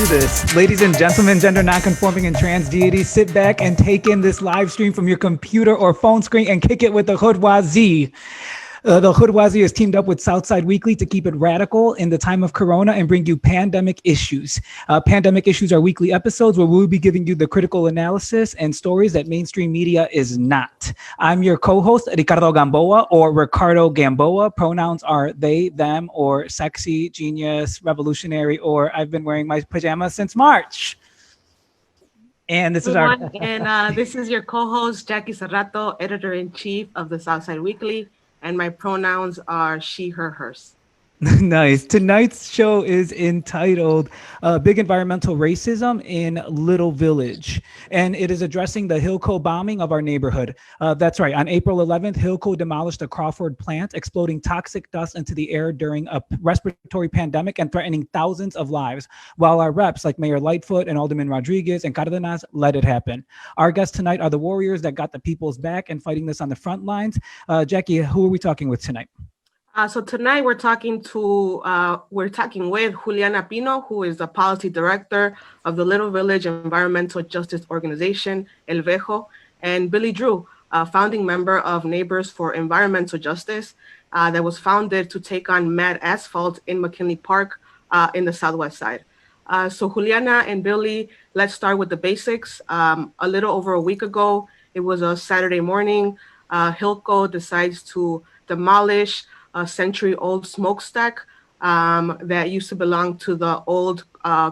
this. Ladies and gentlemen, gender nonconforming and trans deities, sit back and take in this live stream from your computer or phone screen and kick it with the Hoodoisie. The Hoodoisie is teamed up with Southside Weekly to keep it radical in the time of Corona and bring you pandemic issues. Pandemic issues are weekly episodes where we'll be giving you the critical analysis and stories that mainstream media is not. I'm your co-host, Ricardo Gamboa, or Ricardo Gamboa. Pronouns are they, them, or sexy, genius, revolutionary, or I've been wearing my pajamas since March. And this is our... this is your co-host, Jackie Serrato, editor-in-chief of the Southside Weekly. And my pronouns are she, her, hers. Nice. Tonight's show is entitled Big Environmental Racism in Little Village, and it is addressing the Hilco bombing of our neighborhood. That's right. On April 11th, Hilco demolished a Crawford plant, exploding toxic dust into the air during a respiratory pandemic and threatening thousands of lives, while our reps like Mayor Lightfoot and Alderman Rodriguez and Cardenas let it happen. Our guests tonight are the warriors that got the people's back and fighting this on the front lines. Jackie, who are we talking with tonight? So tonight we're talking with Juliana Pino, who is the policy director of the Little Village Environmental Justice Organization, El Vejo, and Billy Drew, a founding member of Neighbors for Environmental Justice, that was founded to take on Mad Asphalt in McKinley Park in the Southwest side. So Juliana and Billy, let's start with the basics. A little over a week ago, it was a Saturday morning, Hilco decides to demolish a century-old smokestack that used to belong to the old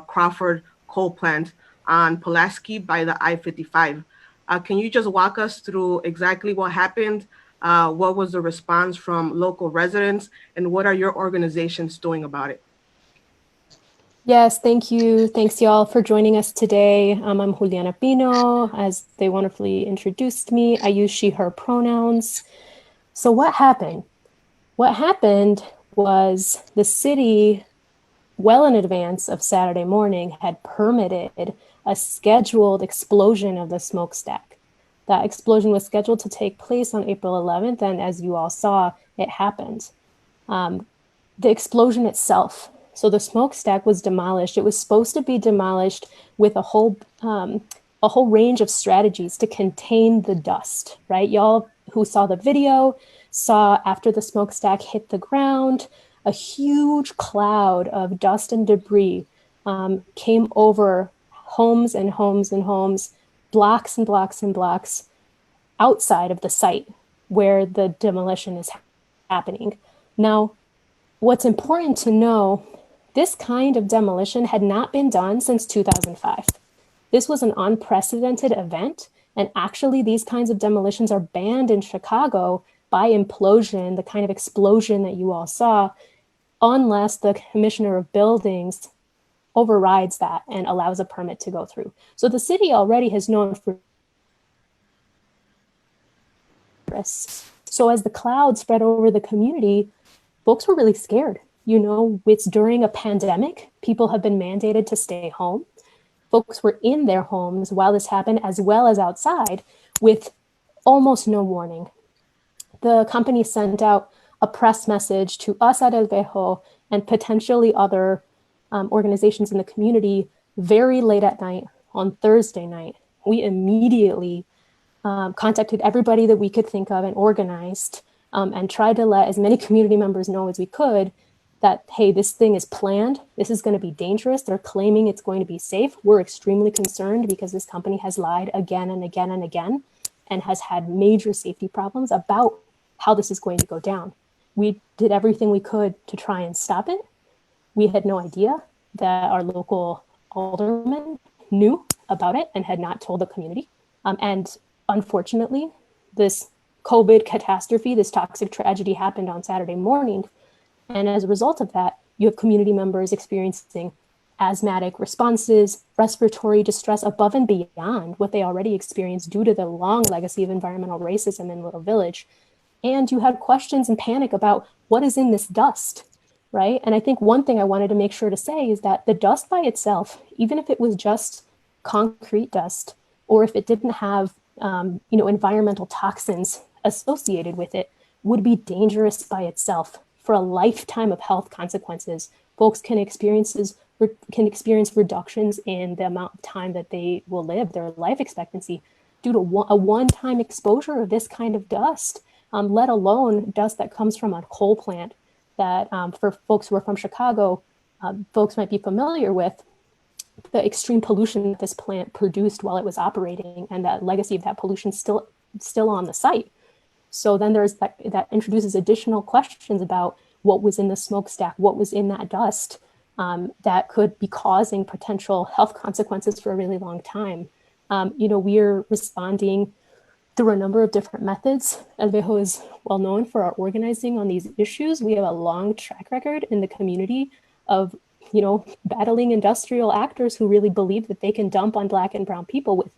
Crawford coal plant on Pulaski by the I-55. Can you just walk us through exactly what happened? What was the response from local residents? And what are your organizations doing about it? Yes, thank you. Thanks, y'all, for joining us today. I'm Juliana Pino. As they wonderfully introduced me, I use she, her pronouns. So what happened? What happened was the city, well in advance of Saturday morning, had permitted a scheduled explosion of the smokestack. That explosion was scheduled to take place on April 11th, and as you all saw, it happened. The explosion itself, so the smokestack was demolished. It was supposed to be demolished with a whole range of strategies to contain the dust, right? Y'all who saw the video saw after the smokestack hit the ground, a huge cloud of dust and debris came over homes and homes and homes, blocks and blocks and blocks outside of the site where the demolition is happening. Now, what's important to know, this kind of demolition had not been done since 2005. This was an unprecedented event, and actually these kinds of demolitions are banned in Chicago by implosion, the kind of explosion that you all saw, unless the commissioner of buildings overrides that and allows a permit to go through. So the city already has known for this. So as the cloud spread over the community, folks were really scared. You know, it's during a pandemic. People have been mandated to stay home. Folks were in their homes while this happened, as well as outside, with almost no warning. The company sent out a press message to us at El Vejo and potentially other organizations in the community very late at night on Thursday night. We immediately contacted everybody that we could think of and organized and tried to let as many community members know as we could that, hey, this thing is planned. This is going to be dangerous. They're claiming it's going to be safe. We're extremely concerned because this company has lied again and again and again and has had major safety problems about how this is going to go down. We did everything we could to try and stop it. We had no idea that our local alderman knew about it and had not told the community. And unfortunately, this COVID catastrophe, this toxic tragedy happened on Saturday morning. And as a result of that, you have community members experiencing asthmatic responses, respiratory distress above and beyond what they already experienced due to the long legacy of environmental racism in Little Village. And you had questions and panic about what is in this dust, right? And I think one thing I wanted to make sure to say is that the dust by itself, even if it was just concrete dust, or if it didn't have environmental toxins associated with it, would be dangerous by itself for a lifetime of health consequences. Folks can experience can experience reductions in the amount of time that they will live, their life expectancy, due to a one-time exposure of this kind of dust, let alone dust that comes from a coal plant that, for folks who are from Chicago, folks might be familiar with the extreme pollution that this plant produced while it was operating, and that legacy of that pollution still on the site. So then there's that introduces additional questions about what was in the smokestack, what was in that dust, that could be causing potential health consequences for a really long time. We're responding through a number of different methods. El Viejo is well known for our organizing on these issues. We have a long track record in the community of, battling industrial actors who really believe that they can dump on Black and brown people with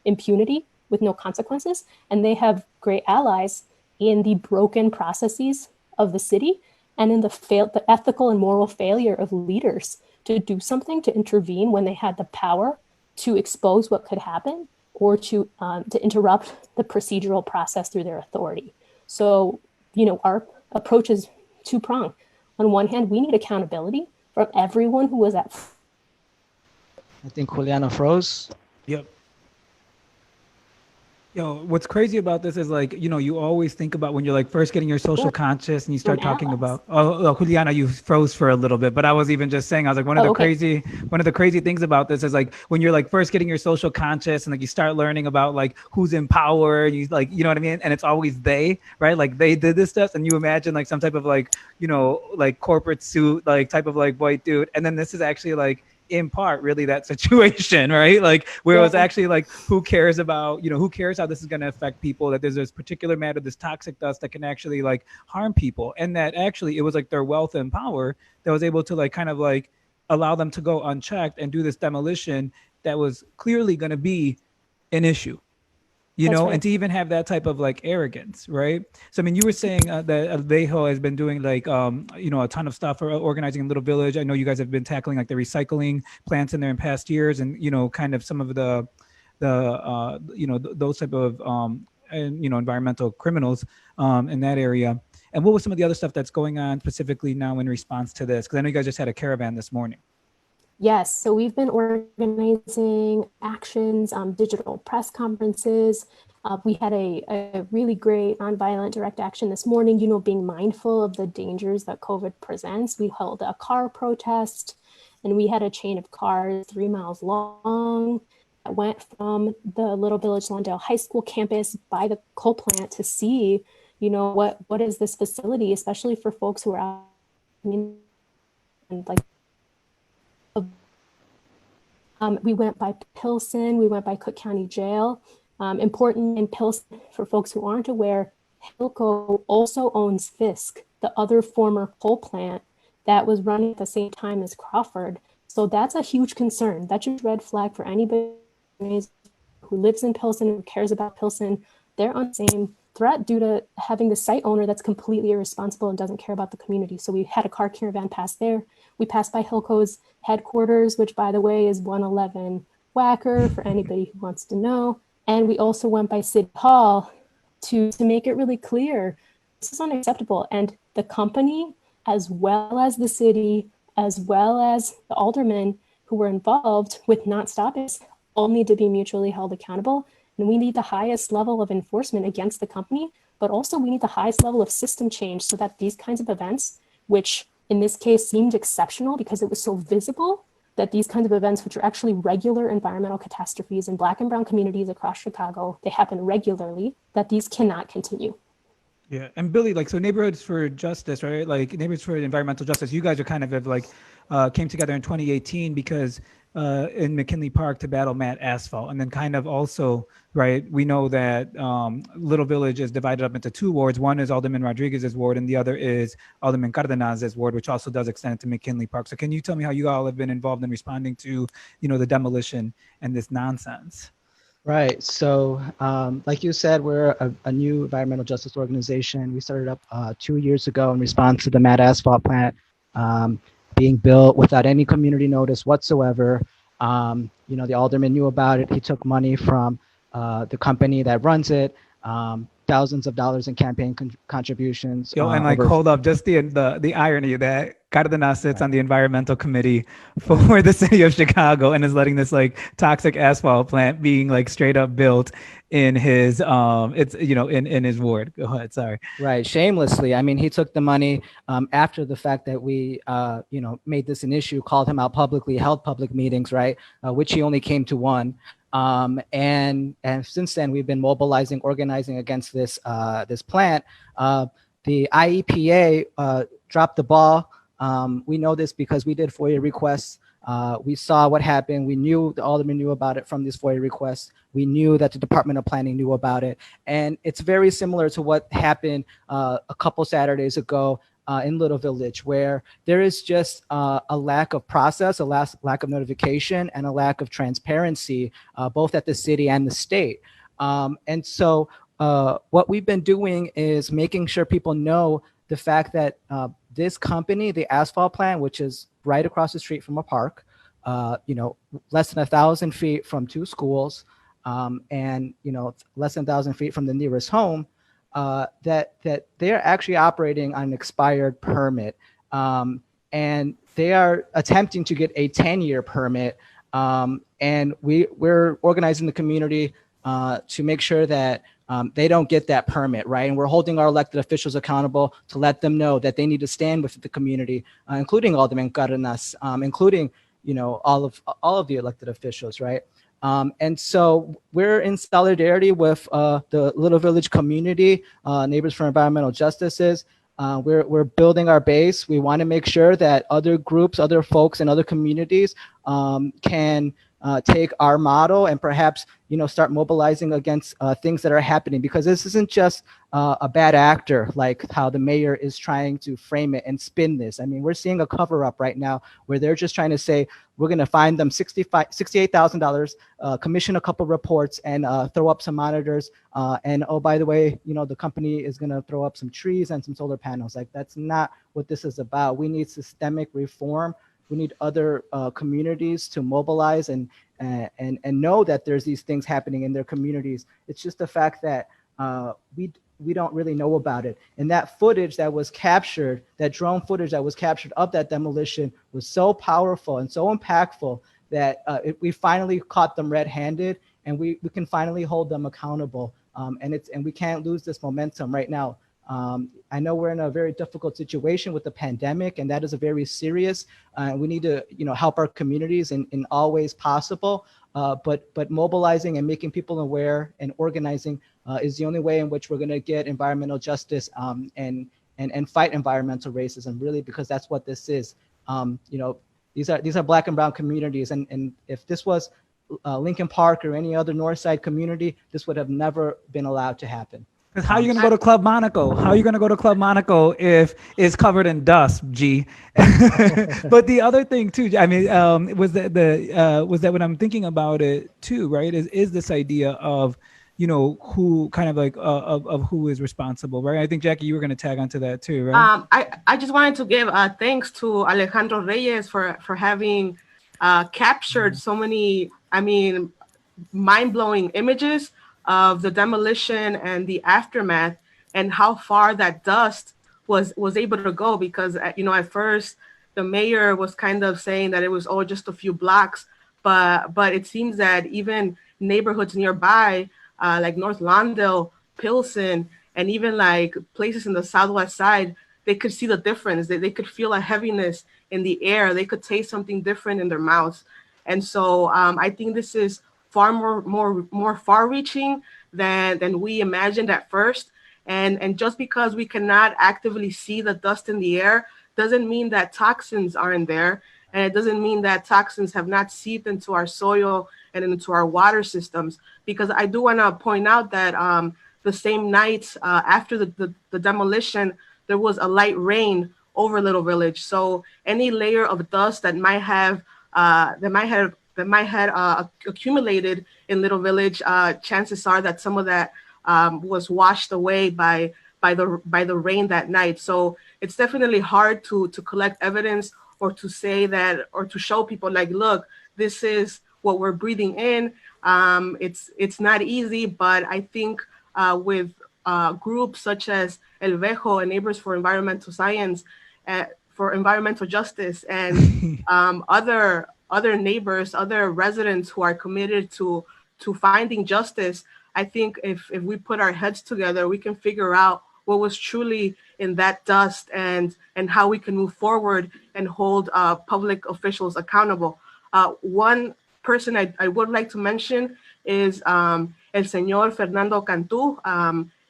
impunity, with no consequences. And they have great allies in the broken processes of the city and in the ethical and moral failure of leaders to do something, to intervene when they had the power to expose what could happen, or to interrupt the procedural process through their authority. So, our approach is two-pronged. On one hand, we need accountability from everyone who was at. I think Juliana froze. Yep. What's crazy about this is you always think about when you're first getting your social conscious and you start talking about, Juliana, you froze for a little bit, but I was even just saying, I was one of the crazy things about this is when you're first getting your social conscious and you start learning about who's in power, you you know what I mean? And it's always they, right? They did this stuff, and you imagine some type of corporate suit, type of white dude. And then this is actually in part really that situation, right? Where it was actually who cares about, who cares how this is going to affect people, that there's this particular matter, this toxic dust that can actually harm people, and that actually it was their wealth and power that was able to allow them to go unchecked and do this demolition that was clearly going to be an issue. Right. And to even have that type of arrogance, right? So, I mean, you were saying that El Viejo has been doing a ton of stuff for organizing in Little Village. I know you guys have been tackling the recycling plants in there in past years, and, kind of some of the those type of, environmental criminals in that area. And what was some of the other stuff that's going on specifically now in response to this? Because I know you guys just had a caravan this morning. Yes, so we've been organizing actions, digital press conferences. We had a really great nonviolent direct action this morning, being mindful of the dangers that COVID presents. We held a car protest, and we had a chain of cars 3 miles long that went from the Little Village Lawndale High School campus by the coal plant to see, what is this facility, especially for folks who are out and we went by Pilsen, we went by Cook County Jail. Important in Pilsen, for folks who aren't aware, Hilco also owns Fisk, the other former coal plant that was running at the same time as Crawford. So that's a huge concern. That's a red flag for anybody who lives in Pilsen, who cares about Pilsen. They're on the same threat due to having the site owner that's completely irresponsible and doesn't care about the community. So we had a car caravan pass there. We passed by Hilco's headquarters, which, by the way, is 111 Wacker for anybody who wants to know. And we also went by City Hall to make it really clear this is unacceptable. And the company, as well as the city, as well as the aldermen who were involved with not stopping, all need to be mutually held accountable. And we need the highest level of enforcement against the company, but also we need the highest level of system change so that these kinds of events, which in this case seemed exceptional because it was so visible, that these kinds of events, which are actually regular environmental catastrophes in Black and brown communities across Chicago, they happen regularly, that these cannot continue. Yeah, and Billy, so Neighborhoods for Justice, right? Neighborhoods for Environmental Justice, you guys are kind of came together in 2018 because in McKinley Park to battle Matt Asphalt. And then kind of also, right, we know that Little Village is divided up into two wards. One is Alderman Rodriguez's ward, and the other is Alderman Cardenaz's ward, which also does extend to McKinley Park. So can you tell me how you all have been involved in responding to, the demolition and this nonsense? Right. So like you said, we're a new environmental justice organization. We started up 2 years ago in response to the Matt Asphalt plant being built without any community notice whatsoever. The alderman knew about it. He took money from the company that runs it, thousands of dollars in campaign contributions. And hold up, just the irony of that. Cardenas sits on the environmental committee for the city of Chicago and is letting this like toxic asphalt plant being like straight up built in his in his ward. Go ahead, sorry. Right, shamelessly. I mean, he took the money after the fact that we, made this an issue, called him out publicly, held public meetings, right, which he only came to one. And since then, we've been mobilizing, organizing against this this plant. The IEPA dropped the ball. We know this because we did FOIA requests. We saw what happened. We knew the alderman knew about it from these FOIA requests. We knew that the Department of Planning knew about it. And it's very similar to what happened a couple Saturdays ago in Little Village, where there is just a lack of process, a lack of notification, and a lack of transparency, both at the city and the state. And so what we've been doing is making sure people know the fact that this company, the asphalt plant, which is right across the street from a park, less than 1,000 feet from two schools, and less than 1,000 feet from the nearest home, that they're actually operating on an expired permit, and they are attempting to get a 10-year permit, and we're organizing the community to make sure that they don't get that permit, right? And we're holding our elected officials accountable to let them know that they need to stand with the community, including Alderman Cardenas, including all of the elected officials, right? And so we're in solidarity with the Little Village community, Neighbors for Environmental Justices. We're building our base. We want to make sure that other groups, other folks, and other communities can take our model and perhaps start mobilizing against things that are happening, because this isn't just a bad actor like how the mayor is trying to frame it and spin this. I mean, we're seeing a cover up right now where they're just trying to say we're going to find them $68,000, commission a couple reports, and throw up some monitors, and oh, by the way, the company is going to throw up some trees and some solar panels. Like, that's not what this is about. We need systemic reform. We need other communities to mobilize and know that there's these things happening in their communities. It's just the fact that we don't really know about it. And that footage that was captured, that drone footage that was captured of that demolition, was so powerful and so impactful that we finally caught them red-handed, and we can finally hold them accountable. And we can't lose this momentum right now. I know we're in a very difficult situation with the pandemic, and that is a very serious. We need to, help our communities in all ways possible. But mobilizing and making people aware and organizing is the only way in which we're going to get environmental justice and fight environmental racism, really, because that's what this is. These are Black and brown communities, and if this was Lincoln Park or any other North Side community, this would have never been allowed to happen. How are you going to go to Club Monaco? How are you going to go to Club Monaco if it's covered in dust, G? But the other thing too, I mean, was that when I'm thinking about it too, right? Is this idea of, who kind of like of who is responsible, right? I think Jackie, you were going to tag onto that too, right? I just wanted to give thanks to Alejandro Reyes for having captured so many, mind-blowing images of the demolition and the aftermath, and how far that dust was able to go, because at first the mayor was kind of saying that it was just a few blocks, but it seems that even neighborhoods nearby, like North Lawndale, Pilsen, and even like places in the Southwest side, they could see the difference. They could feel a heaviness in the air. They could taste something different in their mouths. And so I think this is far more far-reaching than we imagined at first. And just because we cannot actively see the dust in the air doesn't mean that toxins aren't there. And it doesn't mean that toxins have not seeped into our soil and into our water systems. Because I do want to point out that the same night after the demolition, there was a light rain over Little Village. So any layer of dust that might have accumulated in Little Village, chances are that some of that was washed away by the rain that night. So it's definitely hard to collect evidence or to say that, or to show people like, look, this is what we're breathing in. It's not easy, but I think with groups such as El Vejo and Neighbors for Environmental Science, for environmental justice and other neighbors, other residents who are committed to finding justice, I think if we put our heads together, we can figure out what was truly in that dust and how we can move forward and hold public officials accountable. One person I would like to mention is El Señor Fernando Cantu.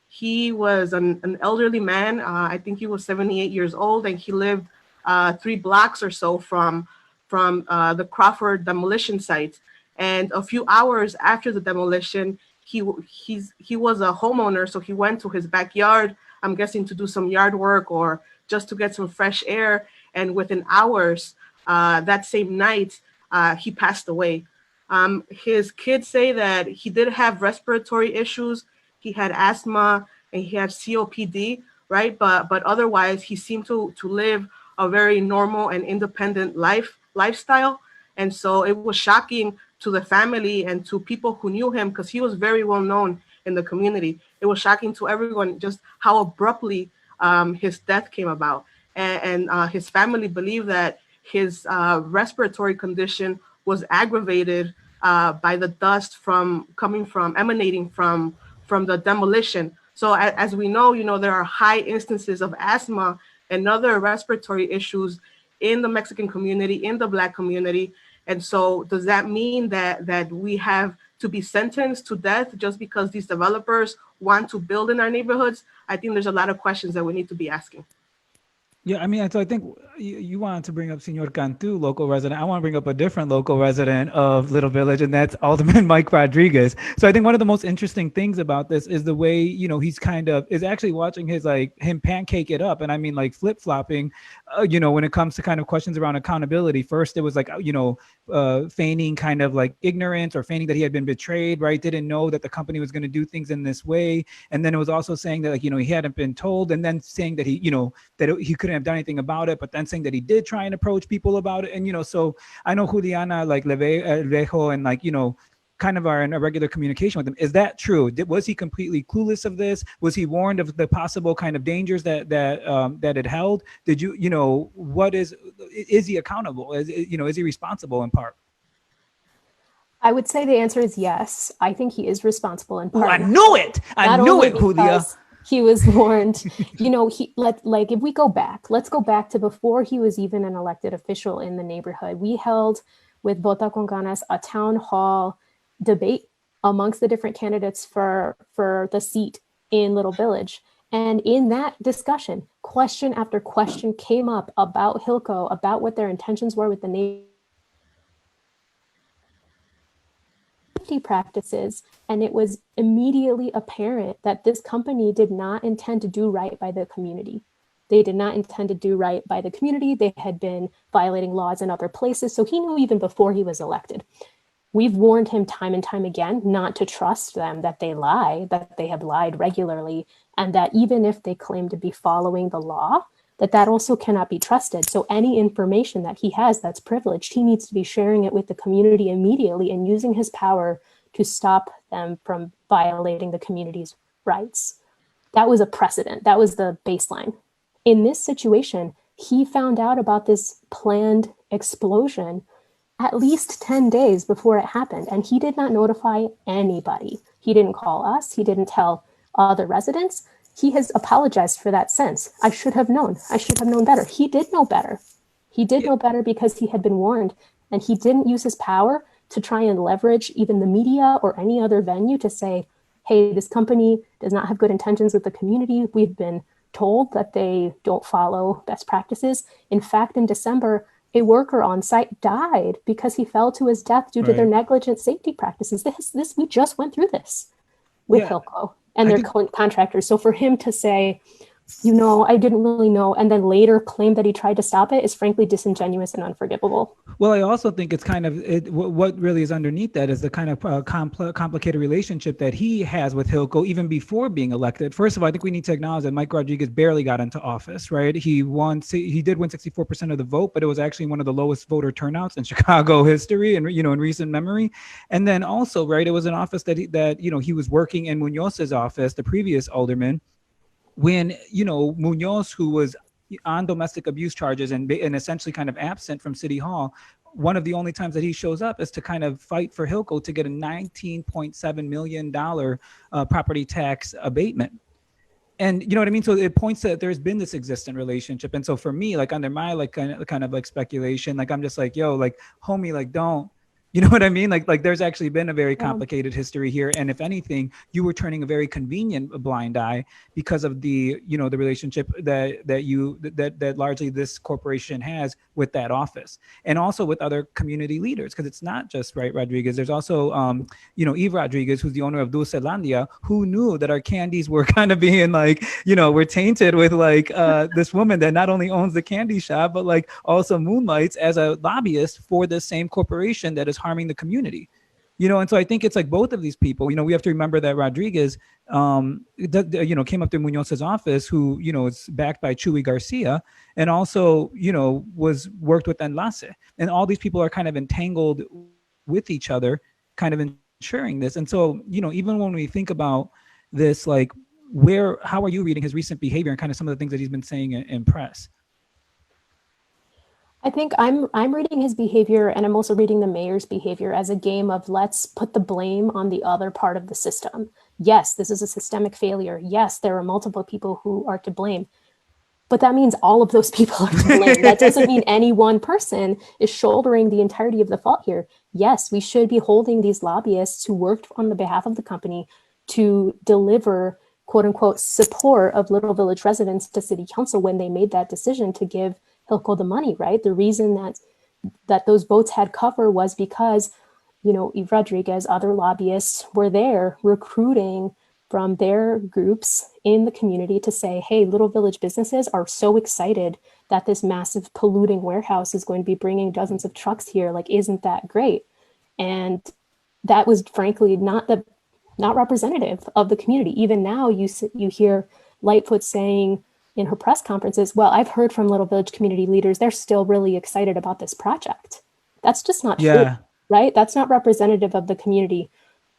He was an elderly man. I think he was 78 years old, and he lived 3 blocks or so from the Crawford demolition site. And a few hours after the demolition, he was a homeowner, so he went to his backyard, I'm guessing to do some yard work or just to get some fresh air. And within hours, that same night, he passed away. His kids say that he did have respiratory issues. He had asthma and he had COPD, right? But otherwise, he seemed to live a very normal and independent lifestyle. And so it was shocking to the family and to people who knew him, because he was very well known in the community. It was shocking to everyone just how abruptly his death came about. And his family believed that his respiratory condition was aggravated by the dust emanating from the demolition. So as we know, there are high instances of asthma and other respiratory issues in the Mexican community, in the Black community. And so does that mean that we have to be sentenced to death just because these developers want to build in our neighborhoods? I think there's a lot of questions that we need to be asking. Yeah, I mean, so I think you wanted to bring up Senor Cantu, local resident. I want to bring up a different local resident of Little Village, and that's Alderman Mike Rodriguez. So I think one of the most interesting things about this is the way, he's is actually watching him pancake it up. And I mean, like flip-flopping, when it comes to kind of questions around accountability. First, it was like, feigning kind of like ignorance or feigning that he had been betrayed, right? Didn't know that the company was going to do things in this way. And then it was also saying that, he hadn't been told, and then saying that he couldn't have done anything about it, but then saying that he did try and approach people about it. And, so I know Juliana, like Levejo, and like, kind of are in a regular communication with him. Is that true? Was he completely clueless of this? Was he warned of the possible kind of dangers that it held? Did is he accountable? Is he responsible in part? I would say the answer is yes. I think he is responsible in part. Oh, I knew it, Julia. He was warned, if we go back, let's go back to before he was even an elected official in the neighborhood. We held with Vota Con Ganas a town hall debate amongst the different candidates for the seat in Little Village. And in that discussion, question after question came up about Hilco, about what their intentions were with the neighborhood practices, and it was immediately apparent that this company did not intend to do right by the community. They did not intend to do right by the community. They had been violating laws in other places, so he knew even before he was elected. We've warned him time and time again not to trust them, that they lie, that they have lied regularly, and that even if they claim to be following the law, that also cannot be trusted. So any information that he has that's privileged, he needs to be sharing it with the community immediately and using his power to stop them from violating the community's rights. That was a precedent. That was the baseline. In this situation, he found out about this planned explosion at least 10 days before it happened, and he did not notify anybody. He didn't call us. He didn't tell other residents. He has apologized for that since. I should have known. I should have known better. He did know better. He did know better because he had been warned, and he didn't use his power to try and leverage even the media or any other venue to say, hey, this company does not have good intentions with the community. We've been told that they don't follow best practices. In fact, in December, a worker on site died because he fell to his death due to their negligent safety practices. We just went through this with Hilco and their contractors. So for him to say, I didn't really know, and then later claim that he tried to stop it is frankly disingenuous and unforgivable. Well, I also think it's kind of what really is underneath that is the kind of complicated relationship that he has with Hilco even before being elected. First of all, I think we need to acknowledge that Mike Rodriguez barely got into office, right? He did win 64% of the vote, but it was actually one of the lowest voter turnouts in Chicago history and, in recent memory. And then also, right, it was an office that he was working in Munoz's office, the previous alderman, when, Munoz, who was on domestic abuse charges and essentially kind of absent from City Hall. One of the only times that he shows up is to kind of fight for Hilco to get a $19.7 million property tax abatement. And you know what I mean? So it points to that there's been this existent relationship. And so for me, like under my like kind of like speculation, like I'm just like, yo, like homie, like don't, you know what I mean? Like there's actually been a very complicated history here. And if anything, you were turning a very convenient blind eye because of the, you know, the relationship that largely this corporation has with that office and also with other community leaders. Cause it's not just Rodriguez. There's also, you know, Eve Rodriguez, who's the owner of Dulcelandia, who knew that our candies were kind of being like, you know, we're tainted with like this woman that not only owns the candy shop, but like also moonlights as a lobbyist for the same corporation that is harming the community, you know. And so I think it's like both of these people, you know, we have to remember that Rodriguez, you know, came up to Munoz's office, who, you know, is backed by Chuy Garcia, and also, you know, worked with Enlace, and all these people are kind of entangled with each other, kind of ensuring this. And so, you know, even when we think about this, like how are you reading his recent behavior and kind of some of the things that he's been saying in press? I think I'm reading his behavior, and I'm also reading the mayor's behavior as a game of let's put the blame on the other part of the system. Yes, this is a systemic failure. Yes, there are multiple people who are to blame, but that means all of those people are to blame. That doesn't mean any one person is shouldering the entirety of the fault here. Yes, we should be holding these lobbyists who worked on the behalf of the company to deliver quote unquote support of Little Village residents to city council when they made that decision to give Hilco the money, right? The reason that those votes had cover was because, you know, Eve Rodriguez, other lobbyists were there recruiting from their groups in the community to say, hey, Little Village businesses are so excited that this massive polluting warehouse is going to be bringing dozens of trucks here. Like, isn't that great? And that was frankly not representative of the community. Even now you hear Lightfoot saying in her press conferences, well, I've heard from Little Village community leaders, they're still really excited about this project. That's just not true, right? That's not representative of the community.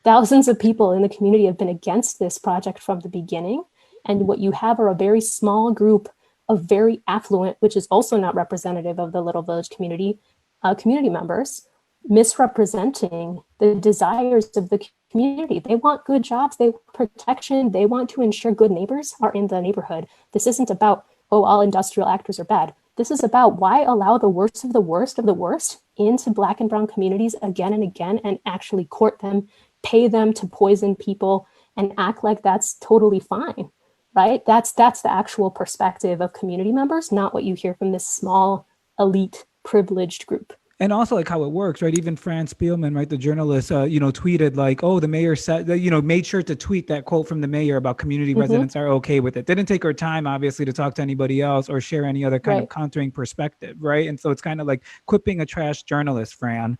Thousands of people in the community have been against this project from the beginning. And what you have are a very small group of very affluent, which is also not representative of the Little Village community members, misrepresenting the desires of the community. They want good jobs, they want protection, they want to ensure good neighbors are in the neighborhood. This isn't about, oh, all industrial actors are bad. This is about why allow the worst of the worst of the worst into Black and brown communities again and again and actually court them, pay them to poison people and act like that's totally fine, right? That's the actual perspective of community members, not what you hear from this small, elite, privileged group. And also like how it works, right? Even Fran Spielman, right, the journalist, you know, tweeted like, oh, the mayor said, you know, made sure to tweet that quote from the mayor about community residents are okay with it. Didn't take her time, obviously, to talk to anybody else or share any other kind of countering perspective, right? And so it's kind of like quipping a trash journalist, Fran.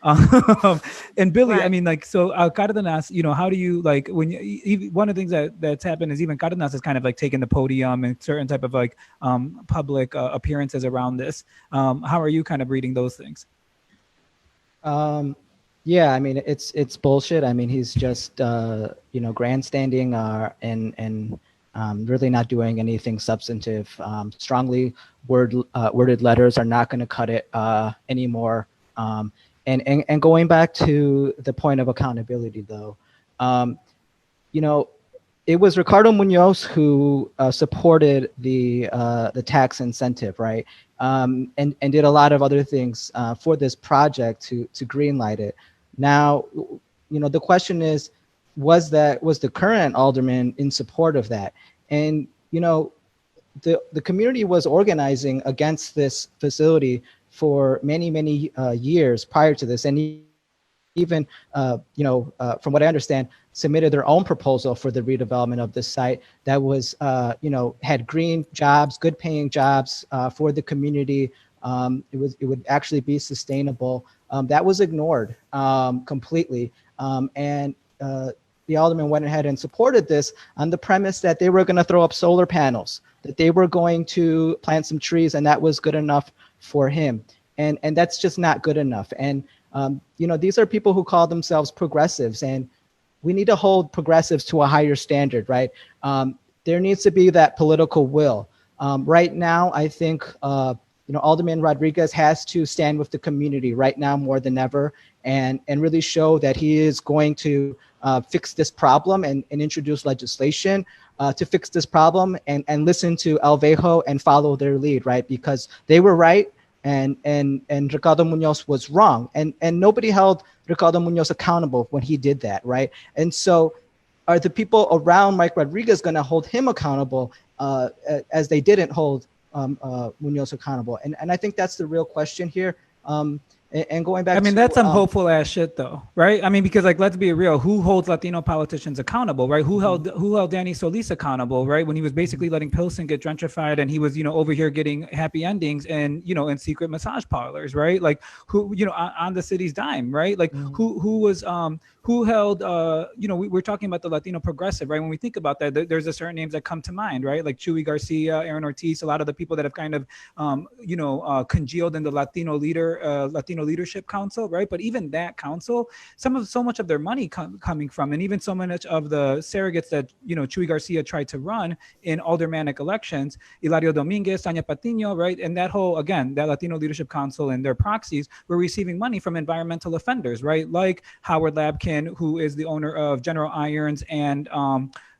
And Billy, I mean, like, so Cardenas, you know, how do you like when one of the things that's happened is even Cardenas has kind of like taken the podium and certain type of like public appearances around this. How are you kind of reading those things? Yeah, I mean, it's bullshit. I mean, he's just you know, grandstanding and really not doing anything substantive. Strongly worded letters are not going to cut it anymore. And going back to the point of accountability, though, you know, it was Ricardo Munoz who supported the tax incentive, right? And did a lot of other things for this project to greenlight it. Now, you know, the question is, was the current alderman in support of that? And you know, the community was organizing against this facility for many years prior to this, and even you know, from what I understand, submitted their own proposal for the redevelopment of this site that was you know, had green jobs, good paying jobs for the community. It would actually be sustainable. That was ignored completely, and the alderman went ahead and supported this on the premise that they were going to throw up solar panels, that they were going to plant some trees, and that was good enough for him. And that's just not good enough. And, you know, these are people who call themselves progressives, and we need to hold progressives to a higher standard, right? There needs to be that political will. Right now, I think Alderman Rodriguez has to stand with the community right now more than ever, and really show that he is going to fix this problem and introduce legislation to fix this problem, and listen to El Vejo and follow their lead, right? Because they were right and Ricardo Munoz was wrong, and nobody held Ricardo Munoz accountable when he did that, right? And so are the people around Mike Rodriguez going to hold him accountable as they didn't hold Munoz accountable? And I think that's the real question here. And going back, I mean, that's some hopeful ass shit, though, right? I mean, because like, let's be real, who holds Latino politicians accountable, right? Who held Danny Solis accountable, right? When he was basically letting Pilsen get gentrified, and he was, over here getting happy endings and in secret massage parlors, right? Like who, on the city's dime, right? Like who held, we're talking about the Latino progressive, right? When we think about that, there's a certain names that come to mind, right? Like Chuy Garcia, Aaron Ortiz, a lot of the people that have kind of, congealed in the Latino Leadership Council, right? But even that council, so much of their money coming from, and even so much of the surrogates that, Chuy Garcia tried to run in aldermanic elections, Hilario Dominguez, Tanya Patiño, right? And that whole, again, that Latino Leadership Council and their proxies were receiving money from environmental offenders, right? Like Howard Labkin, who is the owner of General Irons and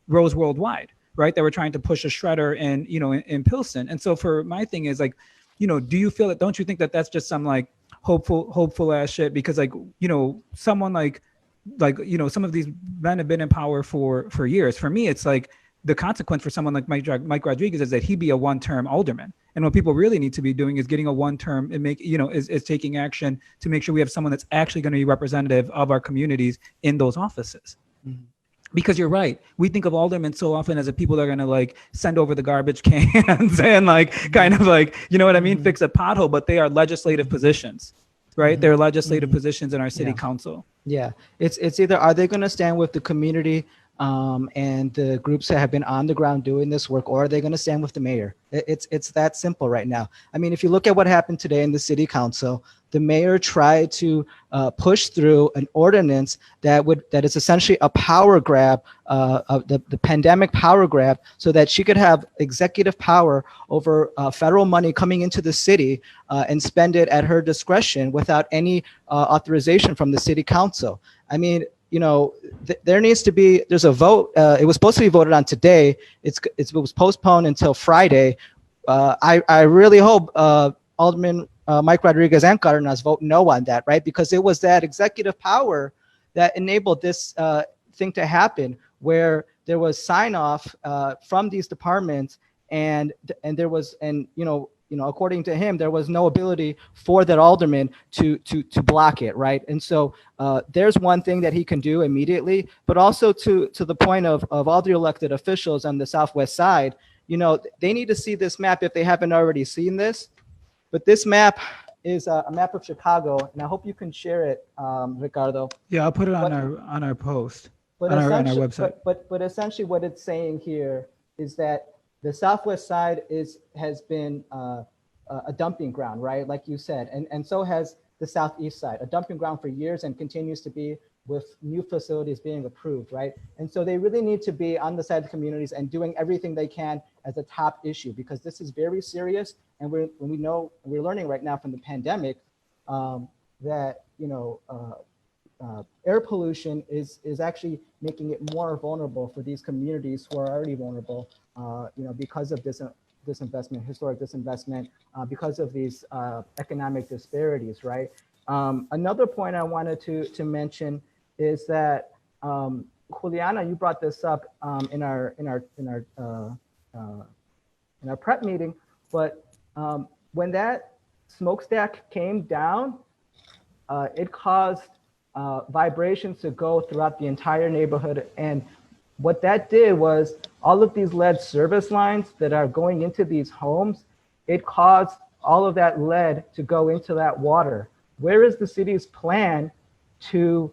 Rose Worldwide, right? They were trying to push a shredder in Pilsen. And so for my thing is like, do you feel it? Don't you think that that's just some like hopeful ass shit? Because like, someone like, some of these men have been in power for years. For me, it's like the consequence for someone like Mike Rodriguez is that he be a one-term alderman. And what people really need to be doing is getting a one-term and is taking action to make sure we have someone that's actually going to be representative of our communities in those offices. Mm-hmm. Because you're right. We think of aldermen so often as the people that are going to like send over the garbage cans and like kind of like, fix a pothole, but they are legislative positions, right? Mm-hmm. They're legislative positions in our city council. Yeah. It's either, are they going to stand with the community and the groups that have been on the ground doing this work, or are they going to stand with the mayor? It's that simple right now. I mean, if you look at what happened today in the city council, the mayor tried to push through an ordinance that is essentially a power grab, the pandemic power grab, so that she could have executive power over federal money coming into the city and spend it at her discretion without any authorization from the city council. I mean, there needs to be, there's a vote. It was supposed to be voted on today. It was postponed until Friday. I really hope Alderman Mike Rodriguez and Cardenas vote no on that, right? Because it was that executive power that enabled this thing to happen, where there was sign off from these departments, and there was, according to him, there was no ability for that alderman to block it, right? And so there's one thing that he can do immediately, but also to the point of all the elected officials on the Southwest side, they need to see this map if they haven't already seen this. But this map is a map of Chicago, and I hope you can share it, Ricardo. Yeah, I'll put it on our post, on our website. But essentially what it's saying here is that the Southwest side has been a dumping ground, right? Like you said, and so has the Southeast side, a dumping ground for years and continues to be, with new facilities being approved, right? And so they really need to be on the side of the communities and doing everything they can as a top issue, because this is very serious. And we're learning right now from the pandemic that air pollution is actually making it more vulnerable for these communities who are already vulnerable, because of this disinvestment, historic disinvestment, because of these economic disparities, right? Another point I wanted to mention is that Juliana, you brought this up in our prep meeting, but when that smokestack came down, it caused vibrations to go throughout the entire neighborhood. And what that did was all of these lead service lines that are going into these homes, it caused all of that lead to go into that water. Where is the city's plan to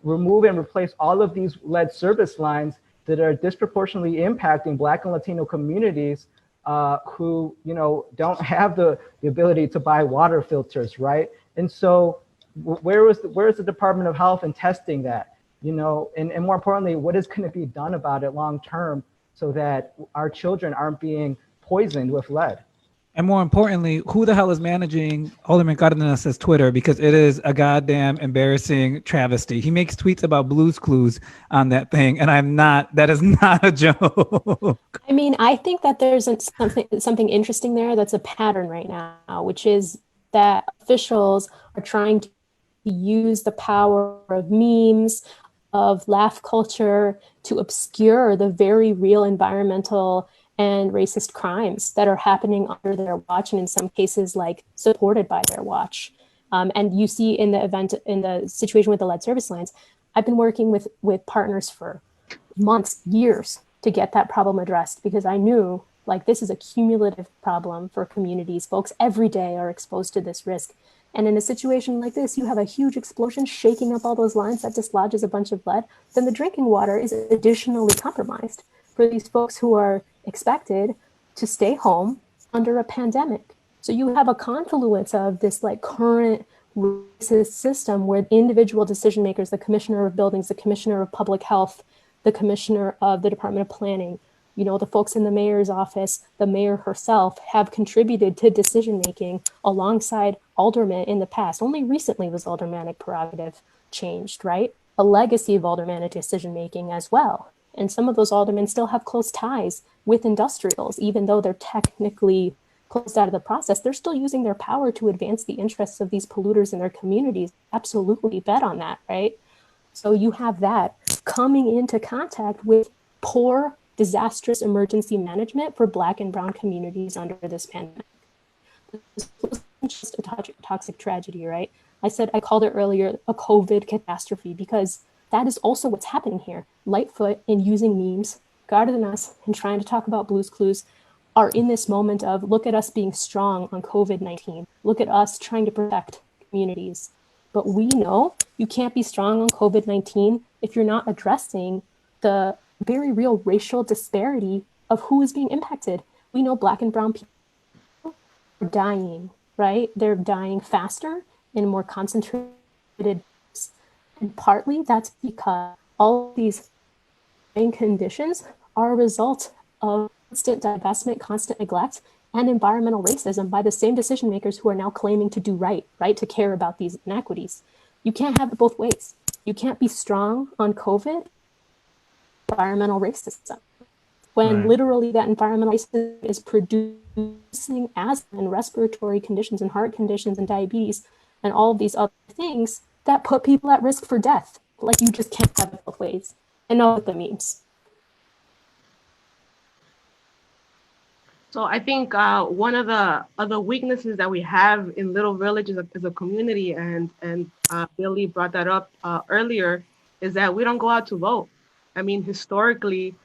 remove and replace all of these lead service lines that are disproportionately impacting Black and Latino communities who don't have the ability to buy water filters, right? And so where is the Department of Health in testing that? And more importantly, what is going to be done about it long term, so that our children aren't being poisoned with lead. And more importantly, who the hell is managing Alderman Cardenas's Twitter? Because it is a goddamn embarrassing travesty. He makes tweets about Blue's Clues on that thing, and that is not a joke. I mean, I think that there's something interesting there that's a pattern right now, which is that officials are trying to use the power of memes, of laugh culture to obscure the very real environmental and racist crimes that are happening under their watch, and in some cases, like, supported by their watch. And you see in the situation with the lead service lines, I've been working with partners for months, years, to get that problem addressed, because I knew, like, this is a cumulative problem for communities. Folks every day are exposed to this risk. And in a situation like this, you have a huge explosion shaking up all those lines that dislodges a bunch of lead, then the drinking water is additionally compromised for these folks who are expected to stay home under a pandemic. So you have a confluence of this, like, current racist system where individual decision makers, the commissioner of buildings, the commissioner of public health, the commissioner of the Department of Planning, the folks in the mayor's office, the mayor herself, have contributed to decision making alongside aldermen in the past. Only recently was aldermanic prerogative changed, right? A legacy of aldermanic decision making as well. And some of those aldermen still have close ties with industrials, even though they're technically closed out of the process. They're still using their power to advance the interests of these polluters in their communities. Absolutely bet on that, right? So you have that coming into contact with poor, disastrous emergency management for Black and Brown communities under this pandemic. This wasn't just a toxic tragedy, right? I called it earlier a COVID catastrophe, because that is also what's happening here. Lightfoot, in using memes, Cardenas, and trying to talk about Blue's Clues, are in this moment of, look at us being strong on COVID-19. Look at us trying to protect communities. But we know you can't be strong on COVID-19 if you're not addressing the very real racial disparity of who is being impacted. We know Black and Brown people are dying, right? They're dying faster in more concentrated, and partly that's because all of these conditions are a result of constant divestment, constant neglect, and environmental racism by the same decision makers who are now claiming to do right, to care about these inequities. You can't have it both ways. You can't be strong on COVID, environmental racism, when literally that environmental racism is producing asthma and respiratory conditions and heart conditions and diabetes and all of these other things that put people at risk for death. Like, you just can't have it both ways. And not with the memes. So I think one of the other weaknesses that we have in Little Village as a community, and Billy brought that up earlier, is that we don't go out to vote. I mean, historically,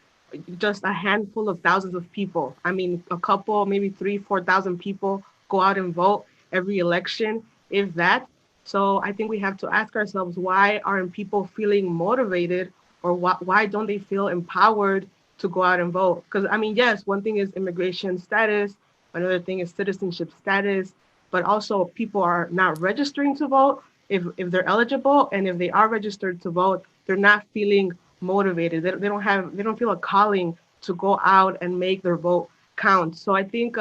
just a handful of thousands of people. I mean, a couple, maybe 3,000-4,000 people go out and vote every election, if that. So I think we have to ask ourselves, why aren't people feeling motivated, or why don't they feel empowered to go out and vote? Because, I mean, yes, one thing is immigration status, another thing is citizenship status, but also people are not registering to vote if they're eligible, and if they are registered to vote, they're not feeling motivated. They don't feel a calling to go out and make their vote count. So I think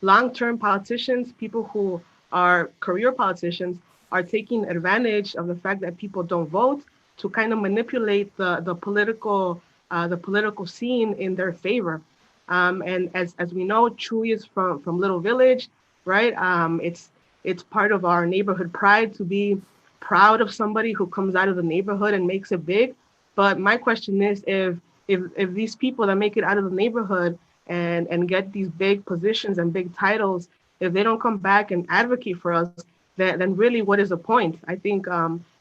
long-term politicians, people who are career politicians, are taking advantage of the fact that people don't vote to kind of manipulate the political scene in their favor. And as we know, Chewy is from Little Village, right? It's part of our neighborhood pride to be proud of somebody who comes out of the neighborhood and makes it big. But my question is, if these people that make it out of the neighborhood and get these big positions and big titles, if they don't come back and advocate for us, then really, what is the point? I think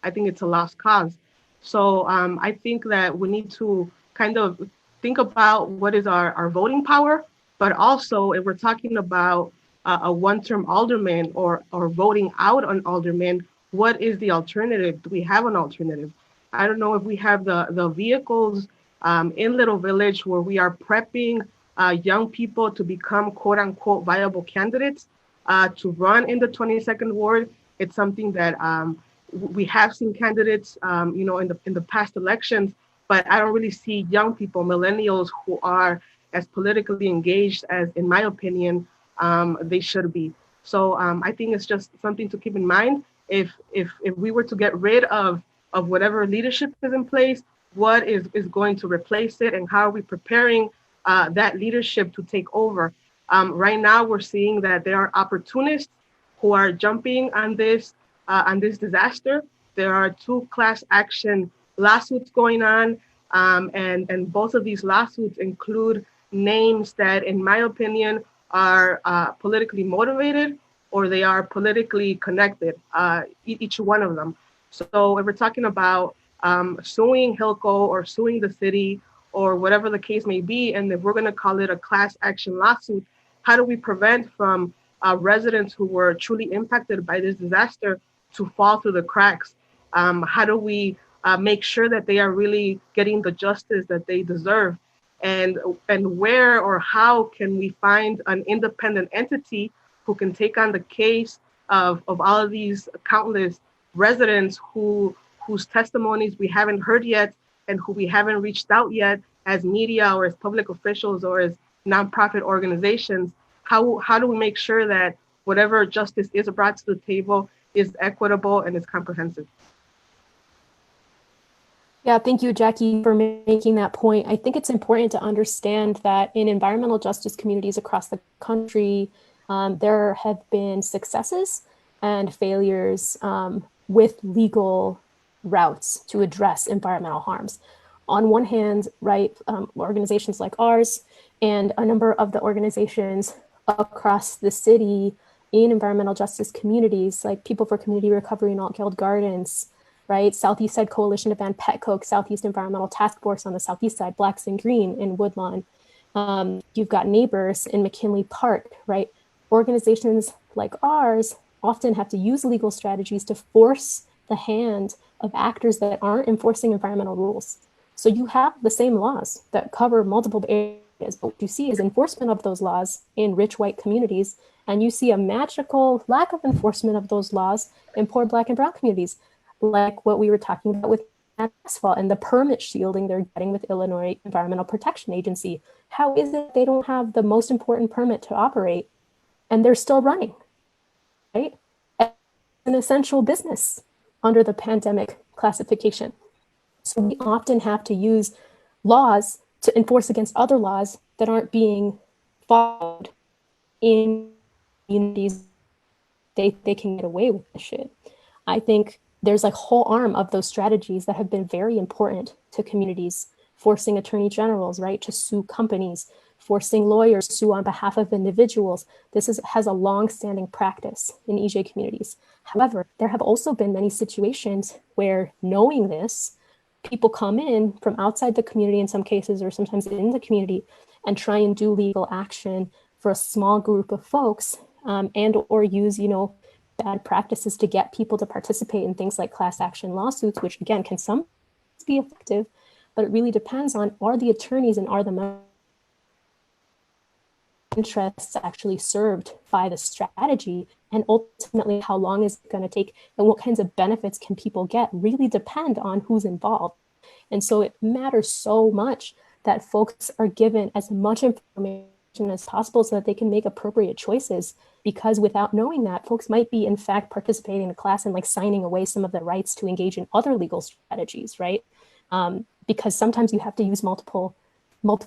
it's a lost cause. So I think that we need to kind of think about what is our voting power, but also if we're talking about a one-term alderman or voting out an alderman, what is the alternative? Do we have an alternative? I don't know if we have the vehicles in Little Village where we are prepping young people to become quote unquote viable candidates to run in the 22nd ward. It's something that we have seen candidates, in the past elections, but I don't really see young people, millennials, who are as politically engaged as, in my opinion, they should be. So I think it's just something to keep in mind. If we were to get rid of whatever leadership is in place, what is going to replace it, and how are we preparing that leadership to take over? Right now, we're seeing that there are opportunists who are jumping on this disaster. There are 2 class action lawsuits going on, and both of these lawsuits include names that, in my opinion, are politically motivated, or they are politically connected, each one of them. So if we're talking about suing Hilco or suing the city or whatever the case may be, and if we're going to call it a class action lawsuit, how do we prevent from residents who were truly impacted by this disaster to fall through the cracks? How do we make sure that they are really getting the justice that they deserve? And where or how can we find an independent entity who can take on the case of all of these countless residents whose testimonies we haven't heard yet, and who we haven't reached out yet as media or as public officials or as nonprofit organizations? How do we make sure that whatever justice is brought to the table is equitable and is comprehensive? Yeah, thank you, Jackie, for making that point. I think it's important to understand that in environmental justice communities across the country, there have been successes and failures with legal routes to address environmental harms. On one hand, right, organizations like ours and a number of the organizations across the city in environmental justice communities, like People for Community Recovery in Altgeld Gardens, right? Southeast Side Coalition to Ban Pet Coke, Southeast Environmental Task Force on the Southeast Side, Blacks and Green in Woodlawn. You've got Neighbors in McKinley Park, right? Organizations like ours often have to use legal strategies to force the hand of actors that aren't enforcing environmental rules. So you have the same laws that cover multiple areas, but what you see is enforcement of those laws in rich white communities, and you see a magical lack of enforcement of those laws in poor Black and Brown communities, like what we were talking about with Asphalt and the permit shielding they're getting with Illinois Environmental Protection Agency. How is it they don't have the most important permit to operate and they're still running, right? An essential business under the pandemic classification. So we often have to use laws to enforce against other laws that aren't being followed in communities. They can get away with this shit. I think there's like whole arm of those strategies that have been very important to communities, forcing attorney generals, right, to sue companies, forcing lawyers to sue on behalf of individuals. This has a long-standing practice in EJ communities. However, there have also been many situations where, knowing this, people come in from outside the community in some cases, or sometimes in the community, and try and do legal action for a small group of folks, and or use, bad practices to get people to participate in things like class action lawsuits, which again can sometimes be effective, but it really depends on, are the attorneys and are the interests actually served by the strategy, and ultimately how long is it going to take and what kinds of benefits can people get really depend on who's involved. And so it matters so much that folks are given as much information as possible so that they can make appropriate choices, because without knowing that, folks might be in fact participating in the class and like signing away some of their rights to engage in other legal strategies, right? Because sometimes you have to use multiple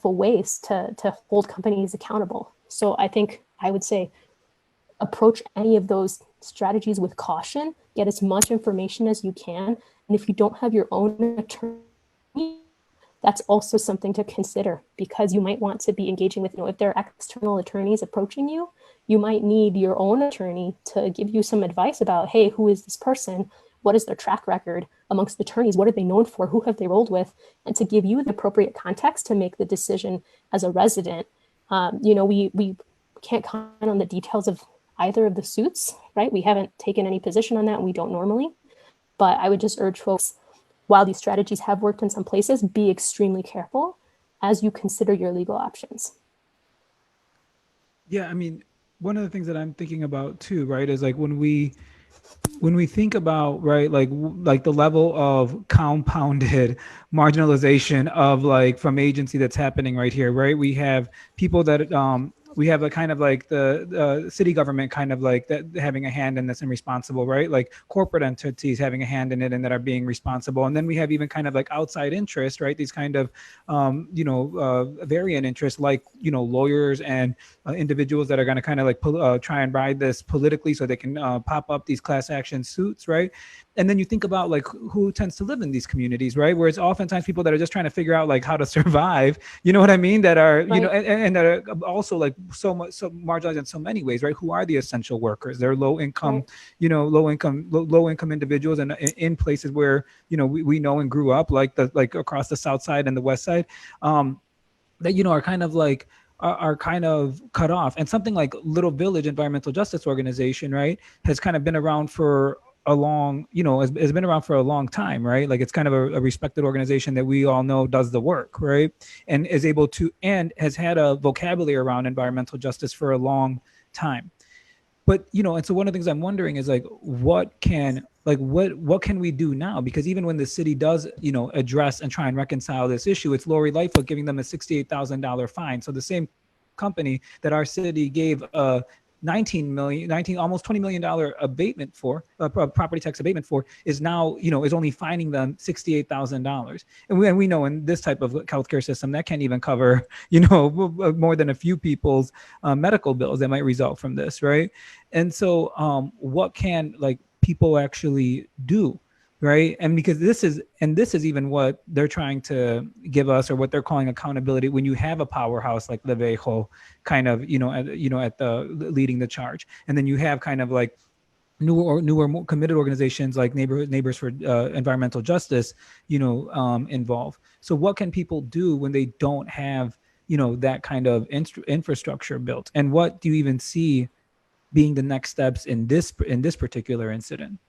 ways to hold companies accountable. So I think I would say approach any of those strategies with caution, get as much information as you can. And if you don't have your own attorney, that's also something to consider, because you might want to be engaging with, if there are external attorneys approaching you, you might need your own attorney to give you some advice about, hey, who is this person? What is their track record amongst attorneys? What are they known for? Who have they rolled with? And to give you the appropriate context to make the decision as a resident. We can't comment on the details of either of the suits, right? We haven't taken any position on that, and we don't normally. But I would just urge folks, while these strategies have worked in some places, be extremely careful as you consider your legal options. Yeah, I mean, one of the things that I'm thinking about too, right, is like when we when we think about, right, like the level of compounded marginalization of like from agency that's happening right here, right? We have people that we have a kind of like the city government kind of like that having a hand in this and responsible, right? Like corporate entities having a hand in it and that are being responsible. And then we have even kind of like outside interest, right? These kind of variant interests, like, lawyers and individuals that are going to kind of like try and ride this politically so they can pop up these class action suits, right? And then you think about like who tends to live in these communities, right? Where it's oftentimes people that are just trying to figure out like how to survive, you know what I mean? That are, Right. and that are also like so marginalized in so many ways, right? Who are the essential workers? They're low income, Right. low income individuals, and in places where, we know and grew up, like across the South Side and the West Side, that, are kind of like, are kind of cut off. And something like Little Village Environmental Justice Organization, right, has kind of been around for a long, has been around for a long time, right? Like it's kind of a respected organization that we all know does the work, right? And is able to, and has had a vocabulary around environmental justice for a long time. But, and so one of the things I'm wondering is like, what can we do now? Because even when the city does, address and try and reconcile this issue, it's Lori Lightfoot giving them a $68,000 fine. So the same company that our city gave a almost $20 million abatement for, property tax abatement for, is now, is only fining them $68,000. And we know in this type of healthcare system that can't even cover, more than a few people's medical bills that might result from this, right? And so what can like people actually do, right? And because this is even what they're trying to give us, or what they're calling accountability, when you have a powerhouse like Levejo kind of, at the leading the charge. And then you have kind of like newer more committed organizations like Neighbors for Environmental Justice, involved. So what can people do when they don't have, that kind of infrastructure built? And what do you even see being the next steps in this particular incident?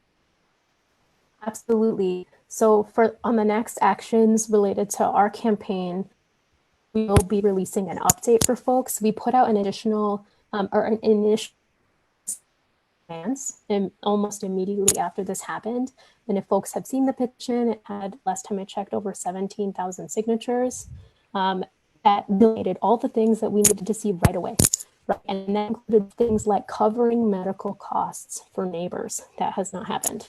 Absolutely. So on the next actions related to our campaign, we will be releasing an update for folks. We put out an initial plans and almost immediately after this happened. And if folks have seen the petition, it had, last time I checked, over 17,000 signatures. That related all the things that we needed to see right away. Right. And that included things like covering medical costs for neighbors. That has not happened.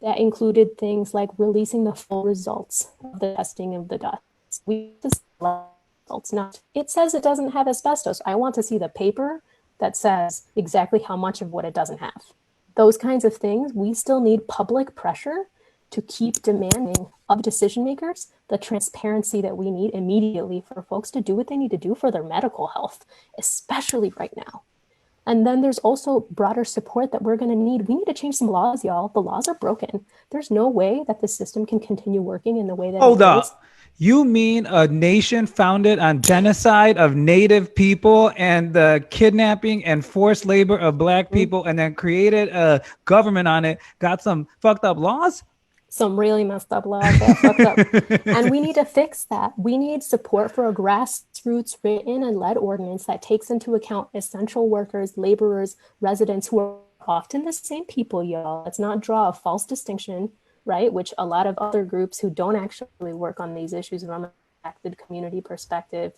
That included things like releasing the full results of the testing of the dust. We just results. Not. It says it doesn't have asbestos. I want to see the paper that says exactly how much of what it doesn't have. Those kinds of things. We still need public pressure to keep demanding of decision makers the transparency that we need immediately for folks to do what they need to do for their medical health, especially right now. And then there's also broader support that we're going to need. We need to change some laws, y'all. The laws are broken. There's no way that the system can continue working in the way that Hold it up. is. You mean a nation founded on genocide of Native people and the kidnapping and forced labor of Black people, and then created a government on it, got some fucked up laws? Some really messed up laws that fucked up. And we need to fix that. We need support for a grassroots written and led ordinance that takes into account essential workers, laborers, residents, who are often the same people, y'all. Let's not draw a false distinction, right? Which a lot of other groups who don't actually work on these issues from an affected community perspective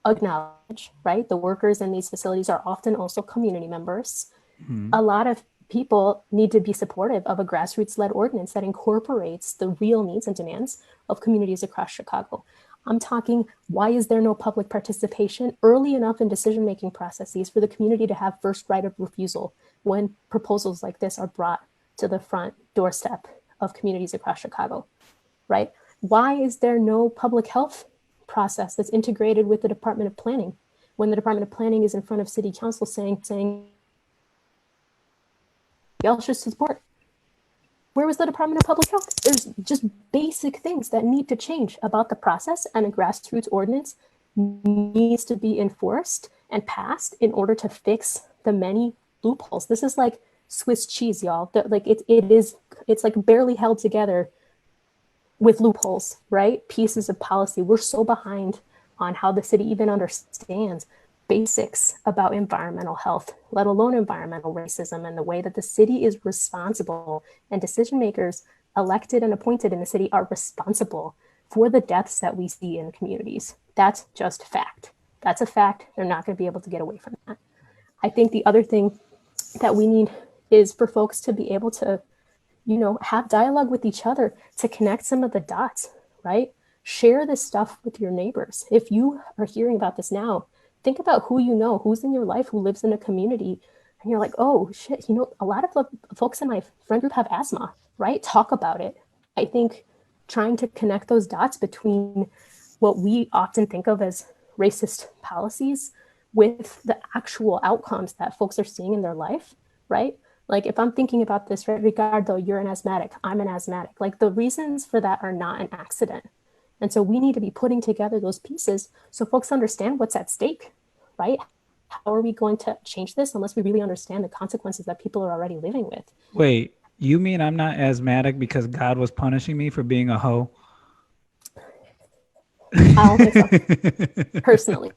acknowledge, right? The workers in these facilities are often also community members. Mm-hmm. A lot of people need to be supportive of a grassroots-led ordinance that incorporates the real needs and demands of communities across Chicago. I'm talking, why is there no public participation early enough in decision-making processes for the community to have first right of refusal when proposals like this are brought to the front doorstep of communities across Chicago, right? Why is there no public health process that's integrated with the Department of Planning when the Department of Planning is in front of City Council saying y'all should support? Where was the Department of Public Health? There's just basic things that need to change about the process, and a grassroots ordinance needs to be enforced and passed in order to fix the many loopholes. This is like Swiss cheese, y'all. It's like barely held together with loopholes, right? Pieces of policy. We're so behind on how the city even understands basics about environmental health, let alone environmental racism, and the way that the city is responsible and decision makers elected and appointed in the city are responsible for the deaths that we see in communities. That's just fact. That's a fact. They're not going to be able to get away from that. I think the other thing that we need is for folks to be able to, have dialogue with each other to connect some of the dots, right? Share this stuff with your neighbors. If you are hearing about this now, think about who you know, who's in your life, who lives in a community, and you're like, oh shit, a lot of the folks in my friend group have asthma, right? Talk about it. I think trying to connect those dots between what we often think of as racist policies with the actual outcomes that folks are seeing in their life, right? Like if I'm thinking about this, right, Ricardo, you're an asthmatic, I'm an asthmatic. Like the reasons for that are not an accident. And so we need to be putting together those pieces so folks understand what's at stake, right? How are we going to change this unless we really understand the consequences that people are already living with? Wait, you mean I'm not asthmatic because God was punishing me for being a hoe? I don't think so. Personally.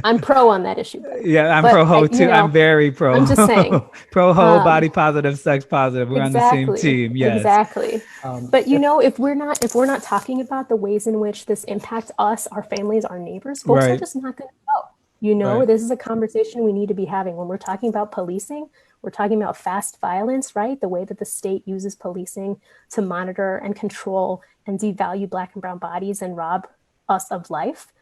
I'm pro on that issue. Yeah, I'm pro ho too. I'm very pro. I'm just saying. Pro ho, body positive, sex positive. We're exactly, on the same team. Yes. Exactly. But if we're not talking about the ways in which this impacts us, our families, our neighbors, folks are just not going to know. Right. This is a conversation we need to be having when we're talking about policing. We're talking about fast violence, right? The way that the state uses policing to monitor and control and devalue Black and brown bodies and rob us of life.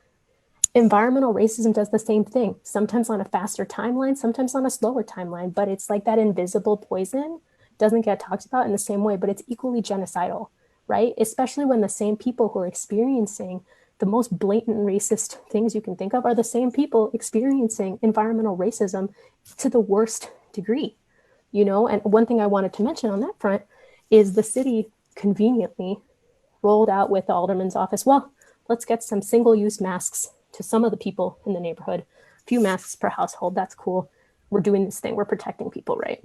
Environmental racism does the same thing, sometimes on a faster timeline, sometimes on a slower timeline, but it's like that invisible poison doesn't get talked about in the same way, but it's equally genocidal, right? Especially when the same people who are experiencing the most blatant racist things you can think of are the same people experiencing environmental racism to the worst degree, And one thing I wanted to mention on that front is the city conveniently rolled out with the alderman's office, well, let's get some single-use masks to some of the people in the neighborhood, a few masks per household. That's cool. We're doing this thing. We're protecting people, right?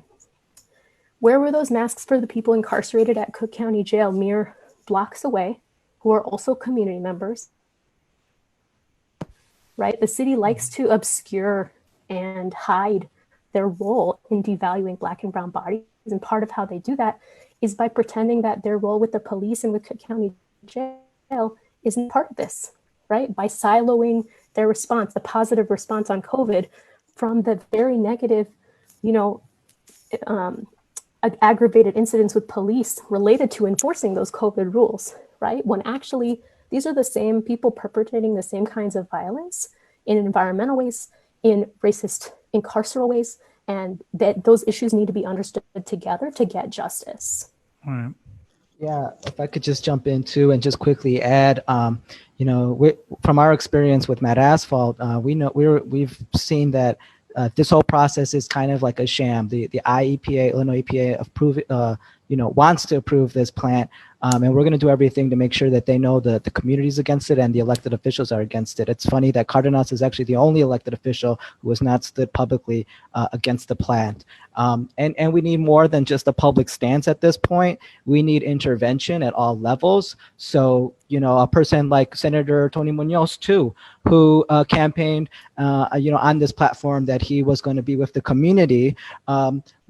Where were those masks for the people incarcerated at Cook County Jail mere blocks away, who are also community members, right? The city likes to obscure and hide their role in devaluing Black and brown bodies. And part of how they do that is by pretending that their role with the police and with Cook County Jail isn't part of this, right? By siloing their response, the positive response on COVID, from the very negative, aggravated incidents with police related to enforcing those COVID rules, right? When actually, these are the same people perpetrating the same kinds of violence in environmental ways, in racist, incarceral ways, and that those issues need to be understood together to get justice. All right. Yeah, if I could just jump in too and just quickly add, from our experience with Matt Asphalt, we've seen that this whole process is kind of like a sham. The IEPA, Illinois EPA, wants to approve this plant, and we're going to do everything to make sure that they know that the community's against it and the elected officials are against it. It's funny that Cardenas is actually the only elected official who has not stood publicly against the plant. And we need more than just a public stance at this point. We need intervention at all levels. So, a person like Senator Tony Munoz too, who campaigned, on this platform that he was going to be with the community.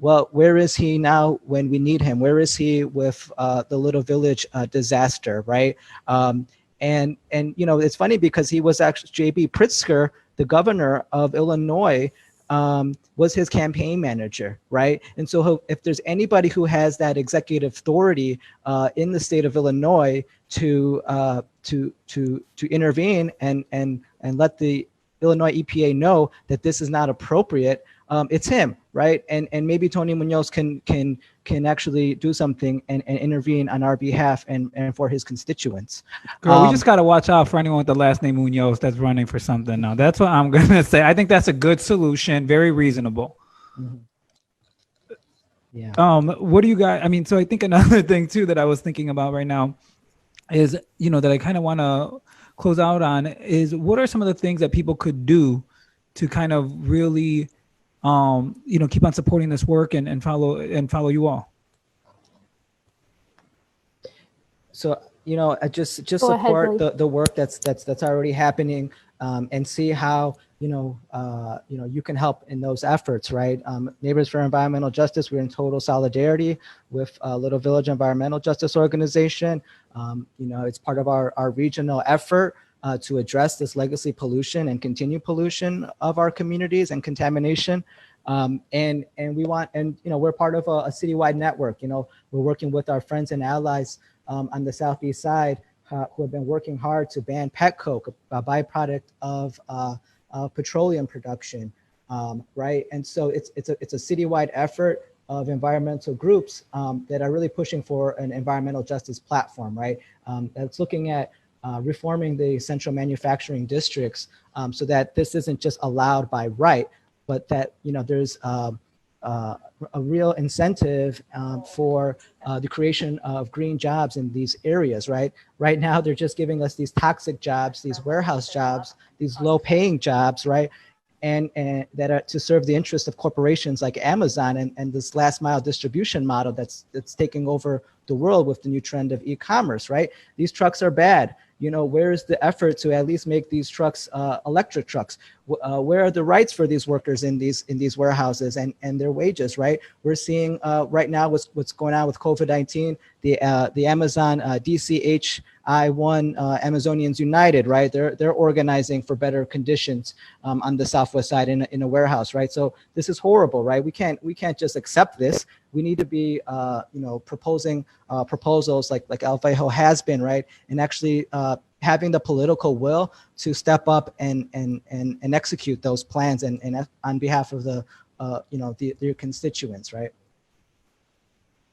Well, where is he now when we need him? Where is he with the Little Village disaster, right? And it's funny because he was actually J.B. Pritzker, the governor of Illinois, was his campaign manager, right? And so if there's anybody who has that executive authority in the state of Illinois to intervene and let the Illinois EPA know that this is not appropriate, it's him, right? And maybe Tony Munoz can actually do something and intervene on our behalf and for his constituents. Girl, we just got to watch out for anyone with the last name Munoz that's running for something now. That's what I'm going to say. I think that's a good solution, very reasonable. Mm-hmm. Yeah. What do you guys, so I think another thing too that I was thinking about right now is, that I kind of want to close out on is what are some of the things that people could do to kind of really keep on supporting this work and follow you all? So, I just Go ahead, support Billy. the work that's already happening, and see how, you can help in those efforts, right? Neighbors for Environmental Justice, we're in total solidarity with Little Village Environmental Justice Organization. It's part of our regional effort to address this legacy pollution and continued pollution of our communities and contamination. And we want, we're part of a citywide network. We're working with our friends and allies on the southeast side who have been working hard to ban pet coke, a byproduct of petroleum production, right? And so it's a citywide effort of environmental groups that are really pushing for an environmental justice platform, right? That's looking at reforming the central manufacturing districts so that this isn't just allowed by right, but that there's a real incentive for the creation of green jobs in these areas, right? Right now, they're just giving us these toxic jobs, these warehouse jobs, these low-paying jobs, right? And that are to serve the interest of corporations like Amazon and this last mile distribution model that's taking over the world with the new trend of e-commerce, right? These trucks are bad. Where's the effort to at least make these trucks electric trucks? Where are the rights for these workers in these warehouses and their wages, right? We're seeing right now what's going on with COVID-19, the Amazon DCHI1 Amazonians United, right? They're organizing for better conditions on the Southwest side in a warehouse, right? So this is horrible, right? We can't just accept this. We need to be, proposing proposals like Alvejo has been, right? And actually having the political will to step up and execute those plans and on behalf of their constituents, right?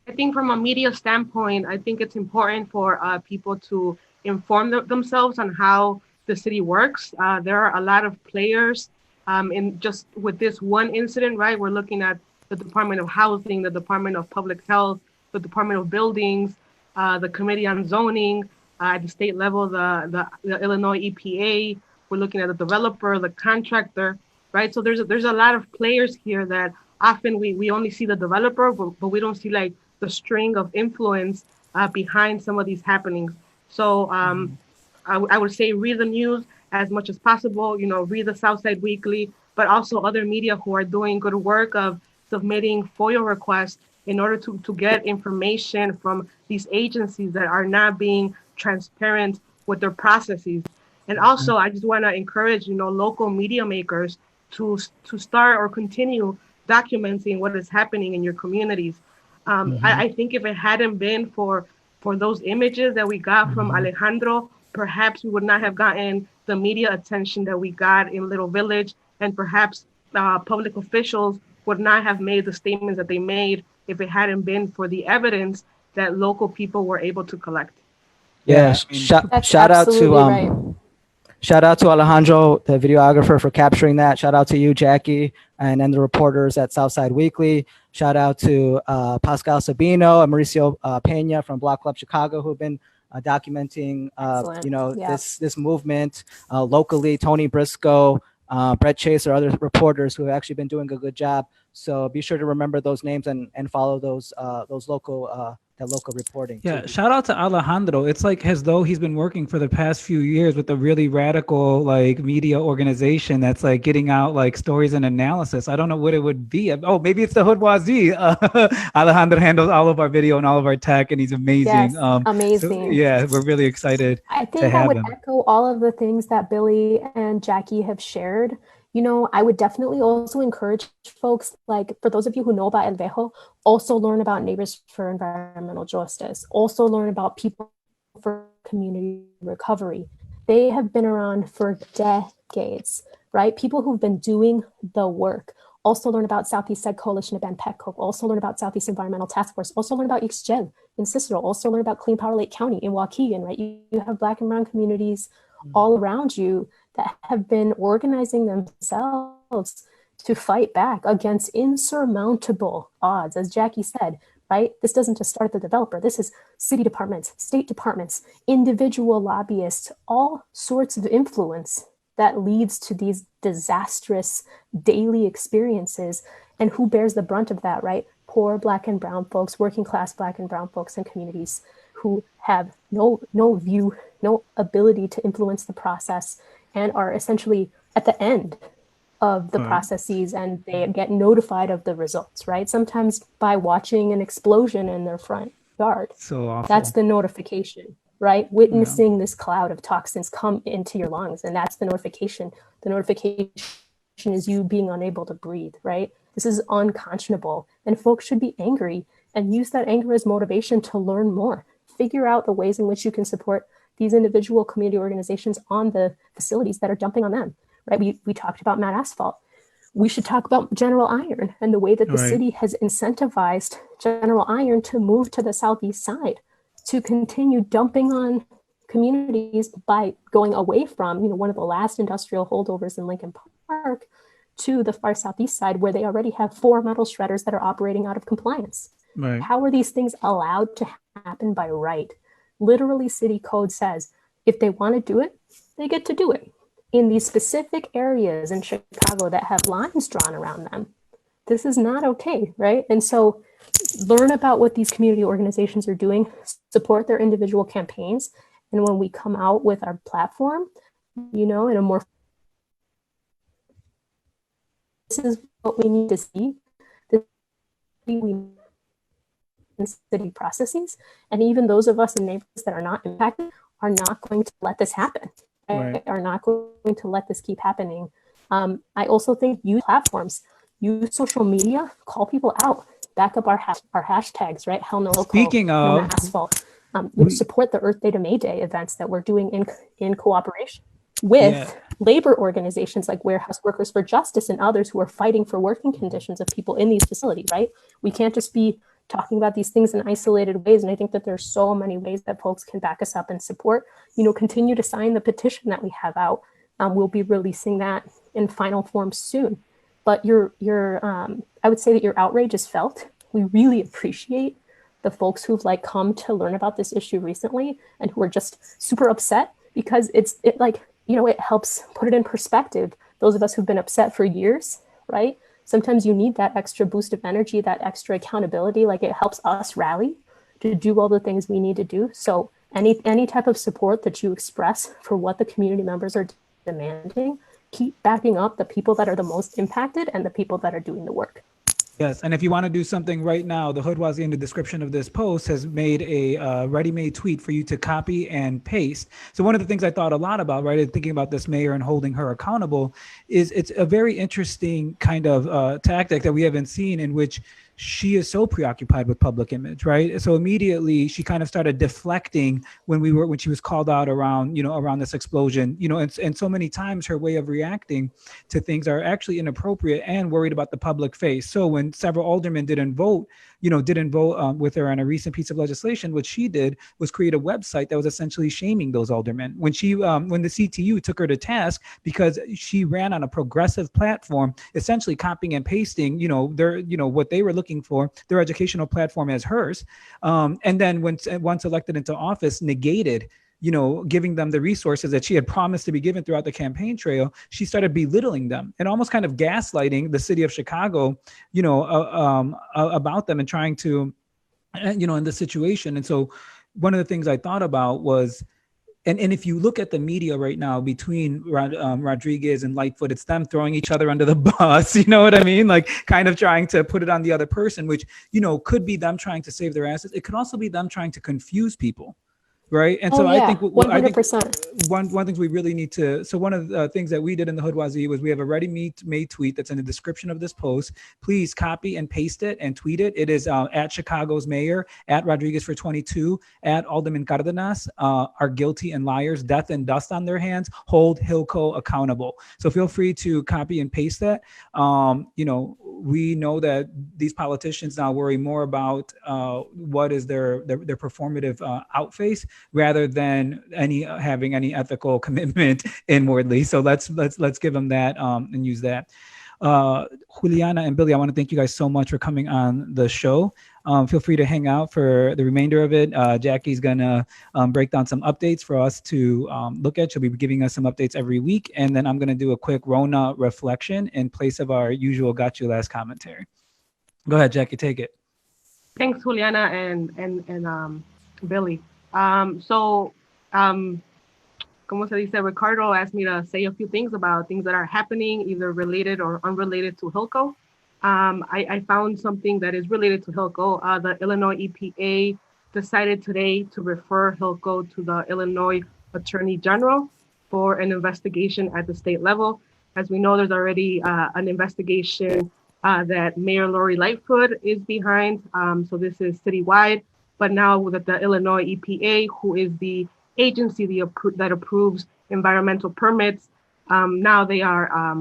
I think from a media standpoint, I think it's important for people to inform themselves on how the city works. There are a lot of players in just with this one incident, right? We're looking at the Department of Housing, the Department of Public Health, the Department of Buildings, the Committee on Zoning, at the state level, the Illinois EPA. We're looking at the developer, the contractor, right? So there's a lot of players here that often we only see the developer, but we don't see like the string of influence behind some of these happenings. So I would say read the news as much as possible, read the Southside Weekly, but also other media who are doing good work of submitting FOIA requests in order to get information from these agencies that are not being transparent with their processes. And also, I just want to encourage, local media makers to start or continue documenting what is happening in your communities. I think if it hadn't been for those images that we got from Alejandro, perhaps we would not have gotten the media attention that we got in Little Village, and perhaps public officials would not have made the statements that they made if it hadn't been for the evidence that local people were able to collect. Yeah, That's shout out to right. shout out to Alejandro, the videographer, for capturing that. Shout out to you, Jackie, and then the reporters at Southside Weekly. Shout out to Pascal Sabino and Mauricio Pena from Block Club Chicago, who've been documenting this movement locally. Tony Briscoe, Brett Chase, or other reporters who have actually been doing a good job. So be sure to remember those names and follow those local reporting. Yeah, too. shout out to Alejandro. It's like as though he's been working for the past few years with a really radical media organization that's getting out stories and analysis. I don't know what it would be. Oh, maybe it's the Hoodoisie. Alejandro handles all of our video and all of our tech, and he's amazing. Yes, amazing. So, yeah, we're really excited. I think I would echo all of the things that Billy and Jackie have shared. I would definitely also encourage folks, for those of you who know about El Vejo, also learn about Neighbors for Environmental Justice, also learn about People for Community Recovery. They have been around for decades, right? People who've been doing the work. Also learn about Southeast Side Coalition to Ban Pet Coke, also learn about Southeast Environmental Task Force, also learn about XGEL in Cicero, also learn about Clean Power Lake County in Waukegan, right? You have Black and brown communities all around you that have been organizing themselves to fight back against insurmountable odds. As Jackie said, right? This doesn't just start at the developer. This is city departments, state departments, individual lobbyists, all sorts of influence that leads to these disastrous daily experiences. And who bears the brunt of that, right? Poor Black and brown folks, working class Black and brown folks and communities who have no view, no ability to influence the process, and are essentially at the end of the processes, and they get notified of the results, right? Sometimes by watching an explosion in their front yard. So awful. That's the notification, right? Witnessing this cloud of toxins come into your lungs, and that's the notification. The notification is you being unable to breathe, right? This is unconscionable, and folks should be angry and use that anger as motivation to learn more. Figure out the ways in which you can support these individual community organizations on the facilities that are dumping on them, right? We talked about Matt Asphalt. We should talk about General Iron and the way that the city has incentivized General Iron to move to the southeast side, to continue dumping on communities by going away from, one of the last industrial holdovers in Lincoln Park to the far southeast side, where they already have 4 metal shredders that are operating out of compliance. Right. How are these things allowed to happen by right? Literally, city code says if they want to do it, they get to do it in these specific areas in Chicago that have lines drawn around them. This is not okay, right? And so learn about what these community organizations are doing, support their individual campaigns. And when we come out with our platform, in a more, this is what we need to see. We city processes, and even those of us in neighborhoods that are not impacted are not going to let this happen, right? Are not going to let this keep happening. I also think use platforms, use social media, call people out, back up our hashtags, right? Hell no local, Speaking no of, asphalt. We support the Earth Day to May Day events that we're doing in cooperation with labor organizations like Warehouse Workers for Justice and others who are fighting for working conditions of people in these facilities, right? We can't just be talking about these things in isolated ways. And I think that there's so many ways that folks can back us up and support, continue to sign the petition that we have out. We'll be releasing that in final form soon. But I would say that your outrage is felt. We really appreciate the folks who've come to learn about this issue recently and who are just super upset, because it helps put it in perspective. Those of us who've been upset for years, right? Sometimes you need that extra boost of energy, that extra accountability. It helps us rally to do all the things we need to do. So any type of support that you express for what the community members are demanding, keep backing up the people that are the most impacted and the people that are doing the work. Yes, and if you want to do something right now, the Hoodoisie in the description of this post has made a ready-made tweet for you to copy and paste. So one of the things I thought a lot about, right, and thinking about this mayor and holding her accountable, is it's a very interesting kind of tactic that we haven't seen, in which she is so preoccupied with public image, right? So immediately she kind of started deflecting when she was called out around this explosion, and so many times her way of reacting to things are actually inappropriate and worried about the public face. So when several aldermen didn't vote with her on a recent piece of legislation, what she did was create a website that was essentially shaming those aldermen. When the CTU took her to task because she ran on a progressive platform, essentially copying and pasting, what they were looking for, their educational platform as hers. And then once elected into office, negated giving them the resources that she had promised to be given throughout the campaign trail. She started belittling them and almost kind of gaslighting the city of Chicago, about them and trying to, in the situation. And so one of the things I thought about was, and if you look at the media right now between Rodriguez and Lightfoot, it's them throwing each other under the bus, you know what I mean? Kind of trying to put it on the other person, which, could be them trying to save their asses. It could also be them trying to confuse people. Right. And so I think 100%. One thing we really need to. So one of the things that we did in the Hoodoisie was we have a ready-made tweet that's in the description of this post. Please copy and paste it and tweet it. It is at Chicago's mayor, at Rodriguez for 22, at Alderman Cardenas are guilty and liars, death and dust on their hands. Hold Hilco accountable. So feel free to copy and paste that. We know that these politicians now worry more about what is their performative outface, rather than having any ethical commitment inwardly. So let's give them that and use that. Juliana and Billy, I want to thank you guys so much for coming on the show. Feel free to hang out for the remainder of it. Jackie's gonna break down some updates for us to look at. She'll be giving us some updates every week. And then I'm gonna do a quick Rona reflection in place of our usual Got You Last commentary. Go ahead, Jackie, take it. Thanks, Juliana and Billy. So, como se dice, Ricardo asked me to say a few things about things that are happening, either related or unrelated to Hilco. I found something that is related to Hilco. The Illinois EPA decided today to refer Hilco to the Illinois Attorney General for an investigation at the state level. As we know, there's already an investigation that Mayor Lori Lightfoot is behind. So this is citywide, but now with the Illinois EPA, who is the agency that approves environmental permits, now they are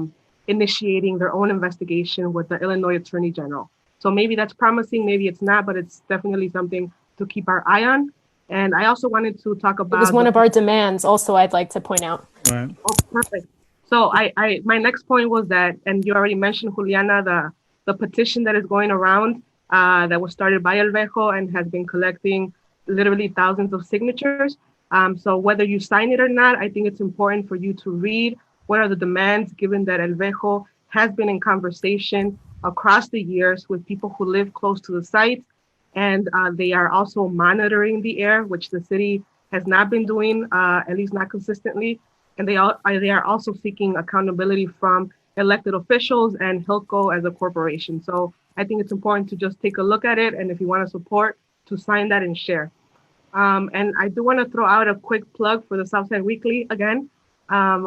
initiating their own investigation with the Illinois Attorney General. So maybe that's promising, maybe it's not, but it's definitely something to keep our eye on. And I also wanted to talk about— It was one of our demands also, I'd like to point out. Right. Oh, perfect. So my next point was that, and you already mentioned, Juliana, the petition that is going around that was started by Elvejo and has been collecting literally thousands of signatures. So whether you sign it or not, I think it's important for you to read what are the demands, given that Elvejo has been in conversation across the years with people who live close to the site. And they are also monitoring the air, which the city has not been doing, at least not consistently. And they are also seeking accountability from elected officials and Hilco as a corporation. So I think it's important to just take a look at it. And if you want to support, to sign that and share. And I do want to throw out a quick plug for the Southside Weekly again.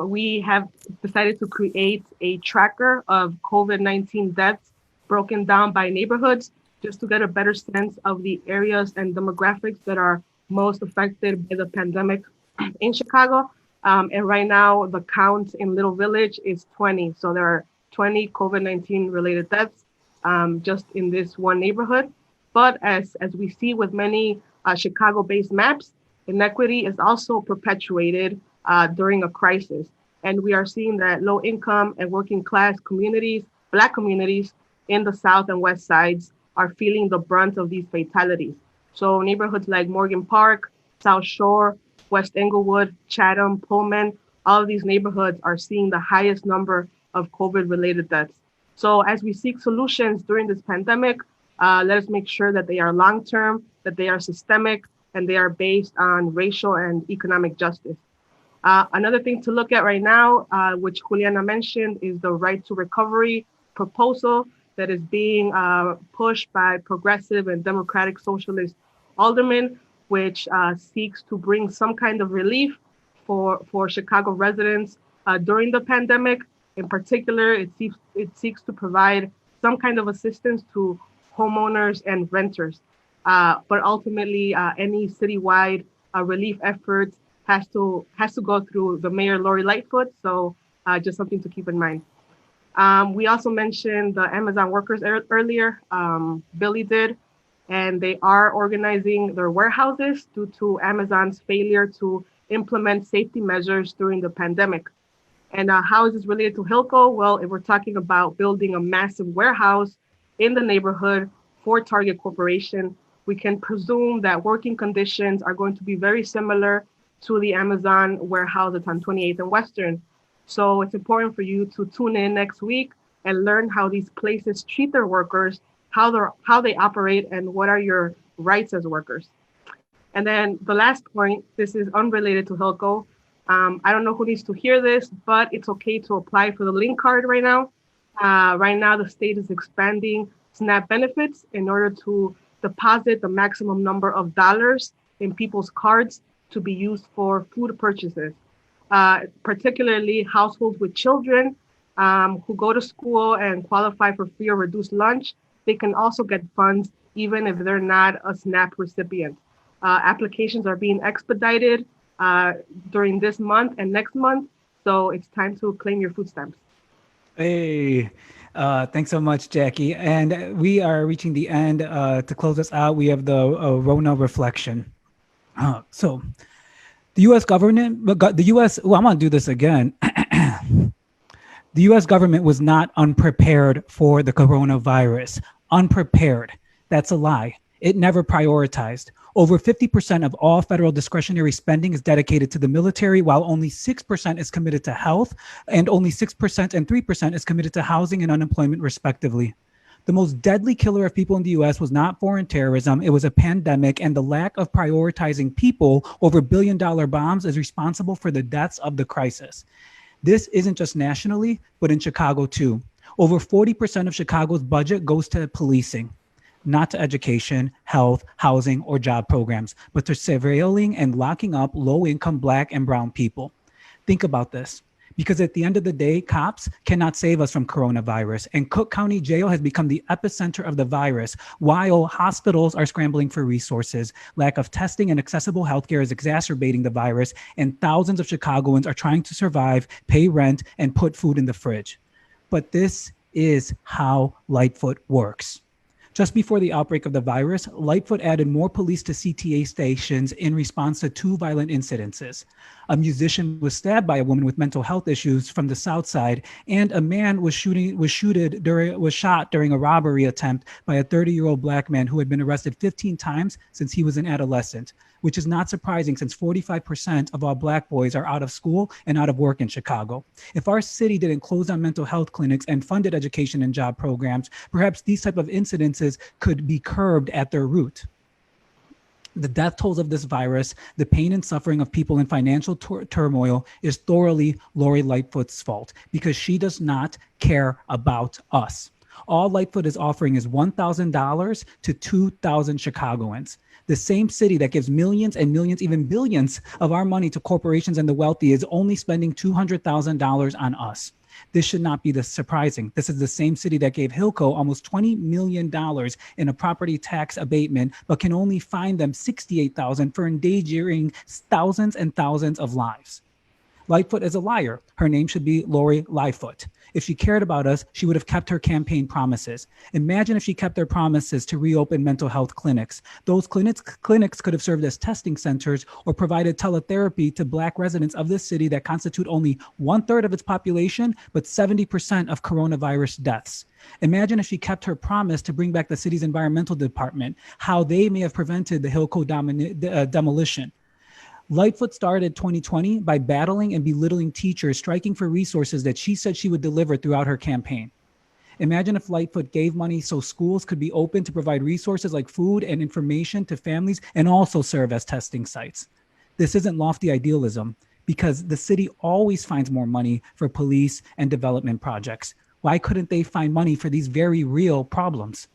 We have decided to create a tracker of COVID-19 deaths broken down by neighborhoods, just to get a better sense of the areas and demographics that are most affected by the pandemic in Chicago. And right now, the count in Little Village is 20. So there are 20 COVID-19 related deaths just in this one neighborhood. But as we see with many Chicago-based maps, inequity is also perpetuated during a crisis. And we are seeing that low income and working class communities, Black communities in the South and West sides are feeling the brunt of these fatalities. So neighborhoods like Morgan Park, South Shore, West Englewood, Chatham, Pullman, all of these neighborhoods are seeing the highest number of COVID-related deaths. So as we seek solutions during this pandemic, let us make sure that they are long-term, that they are systemic, and they are based on racial and economic justice. Another thing to look at right now, which Juliana mentioned, is the right to recovery proposal that is being pushed by progressive and democratic socialist aldermen, which seeks to bring some kind of relief for Chicago residents during the pandemic. In particular, it seeks to provide some kind of assistance to homeowners and renters. But ultimately, any citywide relief efforts has to go through the Mayor Lori Lightfoot. So just something to keep in mind. We also mentioned the Amazon workers earlier. Billy did, and they are organizing their warehouses due to Amazon's failure to implement safety measures during the pandemic. And how is this related to Hilco? Well, if we're talking about building a massive warehouse in the neighborhood for Target Corporation, we can presume that working conditions are going to be very similar to the Amazon warehouse that's on 28th and Western. So it's important for you to tune in next week and learn how these places treat their workers, how they operate, and what are your rights as workers. And then the last point, this is unrelated to Hilco. I don't know who needs to hear this, but it's okay to apply for the link card right now. Right now, the state is expanding SNAP benefits in order to deposit the maximum number of dollars in people's cards to be used for food purchases. Particularly households with children who go to school and qualify for free or reduced lunch, they can also get funds even if they're not a SNAP recipient. Applications are being expedited during this month and next month, so it's time to claim your food stamps. Hey, thanks so much, Jackie. And we are reaching the end. To close us out, we have the Rona reflection. So the U.S. government, I'm going to do this again. The U.S. government was not unprepared for the coronavirus. Unprepared. That's a lie. It never prioritized. Over 50% of all federal discretionary spending is dedicated to the military, while only 6% is committed to health, and only 6% and 3% is committed to housing and unemployment, respectively. The most deadly killer of people in the US was not foreign terrorism, it was a pandemic, and the lack of prioritizing people over billion-dollar bombs is responsible for the deaths of the crisis. This isn't just nationally, but in Chicago too. Over 40% of Chicago's budget goes to policing, not to education, health, housing, or job programs, but to surveilling and locking up low-income Black and brown people. Think about this. Because at the end of the day, cops cannot save us from coronavirus, and Cook County Jail has become the epicenter of the virus, while hospitals are scrambling for resources. Lack of testing and accessible healthcare is exacerbating the virus, and thousands of Chicagoans are trying to survive, pay rent, and put food in the fridge. But this is how Lightfoot works. Just before the outbreak of the virus, Lightfoot added more police to CTA stations in response to 2 violent incidences. A musician was stabbed by a woman with mental health issues from the South Side, and a man was shot during a robbery attempt by a 30-year-old Black man who had been arrested 15 times since he was an adolescent, which is not surprising since 45% of all Black boys are out of school and out of work in Chicago. If our city didn't close down mental health clinics and funded education and job programs, perhaps these type of incidences could be curbed at their root. The death tolls of this virus, the pain and suffering of people in financial turmoil is thoroughly Lori Lightfoot's fault because she does not care about us. All Lightfoot is offering is $1,000 to 2,000 Chicagoans. The same city that gives millions and millions, even billions of our money to corporations and the wealthy is only spending $200,000 on us. This should not be this surprising. This is the same city that gave Hilco almost $20 million in a property tax abatement, but can only fine them $68,000 for endangering thousands and thousands of lives. Lightfoot is a liar. Her name should be Lori Lightfoot. If she cared about us, she would have kept her campaign promises. Imagine if she kept their promises to reopen mental health clinics. Those clinics could have served as testing centers or provided teletherapy to Black residents of this city that constitute only 1/3 of its population, but 70% of coronavirus deaths. Imagine if she kept her promise to bring back the city's environmental department, how they may have prevented the Hilco demolition. Lightfoot started 2020 by battling and belittling teachers, striking for resources that she said she would deliver throughout her campaign. Imagine if Lightfoot gave money so schools could be open to provide resources like food and information to families and also serve as testing sites. This isn't lofty idealism because the city always finds more money for police and development projects. Why couldn't they find money for these very real problems?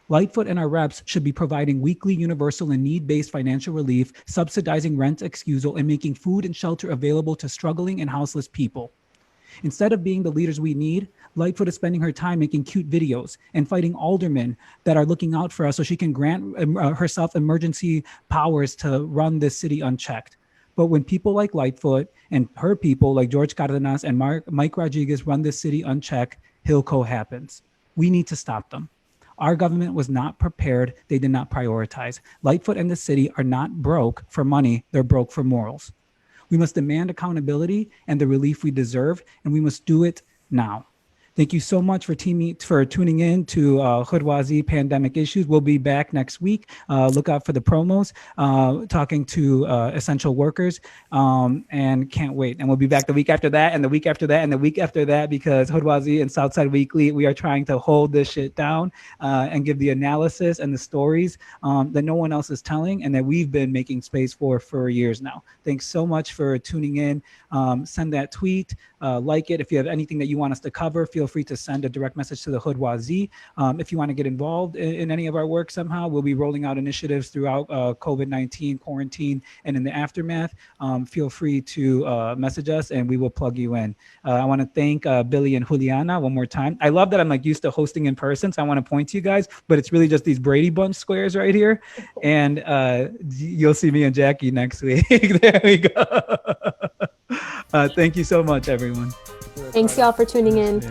Lightfoot and our reps should be providing weekly universal and need-based financial relief, subsidizing rent excusal, and making food and shelter available to struggling and houseless people. Instead of being the leaders we need, Lightfoot is spending her time making cute videos and fighting aldermen that are looking out for us so she can grant herself emergency powers to run this city unchecked. But when people like Lightfoot and her people like George Cardenas and Mike Rodriguez run this city unchecked, Hilco happens. We need to stop them. Our government was not prepared. They did not prioritize. Lightfoot and the city are not broke for money. They're broke for morals. We must demand accountability and the relief we deserve, and we must do it now. Thank you so much for tuning in to Hoodoisie Pandemic Issues. We'll be back next week. Look out for the promos, talking to essential workers, and can't wait. And we'll be back the week after that, and the week after that, and the week after that, because Hoodoisie and Southside Weekly, we are trying to hold this shit down and give the analysis and the stories that no one else is telling and that we've been making space for years now. Thanks so much for tuning in. Send that tweet, like it. If you have anything that you want us to cover, feel free to send a direct message to the Hoodoisie. If you want to get involved in any of our work somehow, we'll be rolling out initiatives throughout COVID-19 quarantine and in the aftermath. Feel free to message us and we will plug you in. I want to thank Billy and Juliana one more time. I love that I'm like used to hosting in person, so I want to point to you guys, but it's really just these Brady Bunch squares right here. And you'll see me and Jackie next week. There we go. Thank you so much, everyone. Thanks, y'all, for tuning in.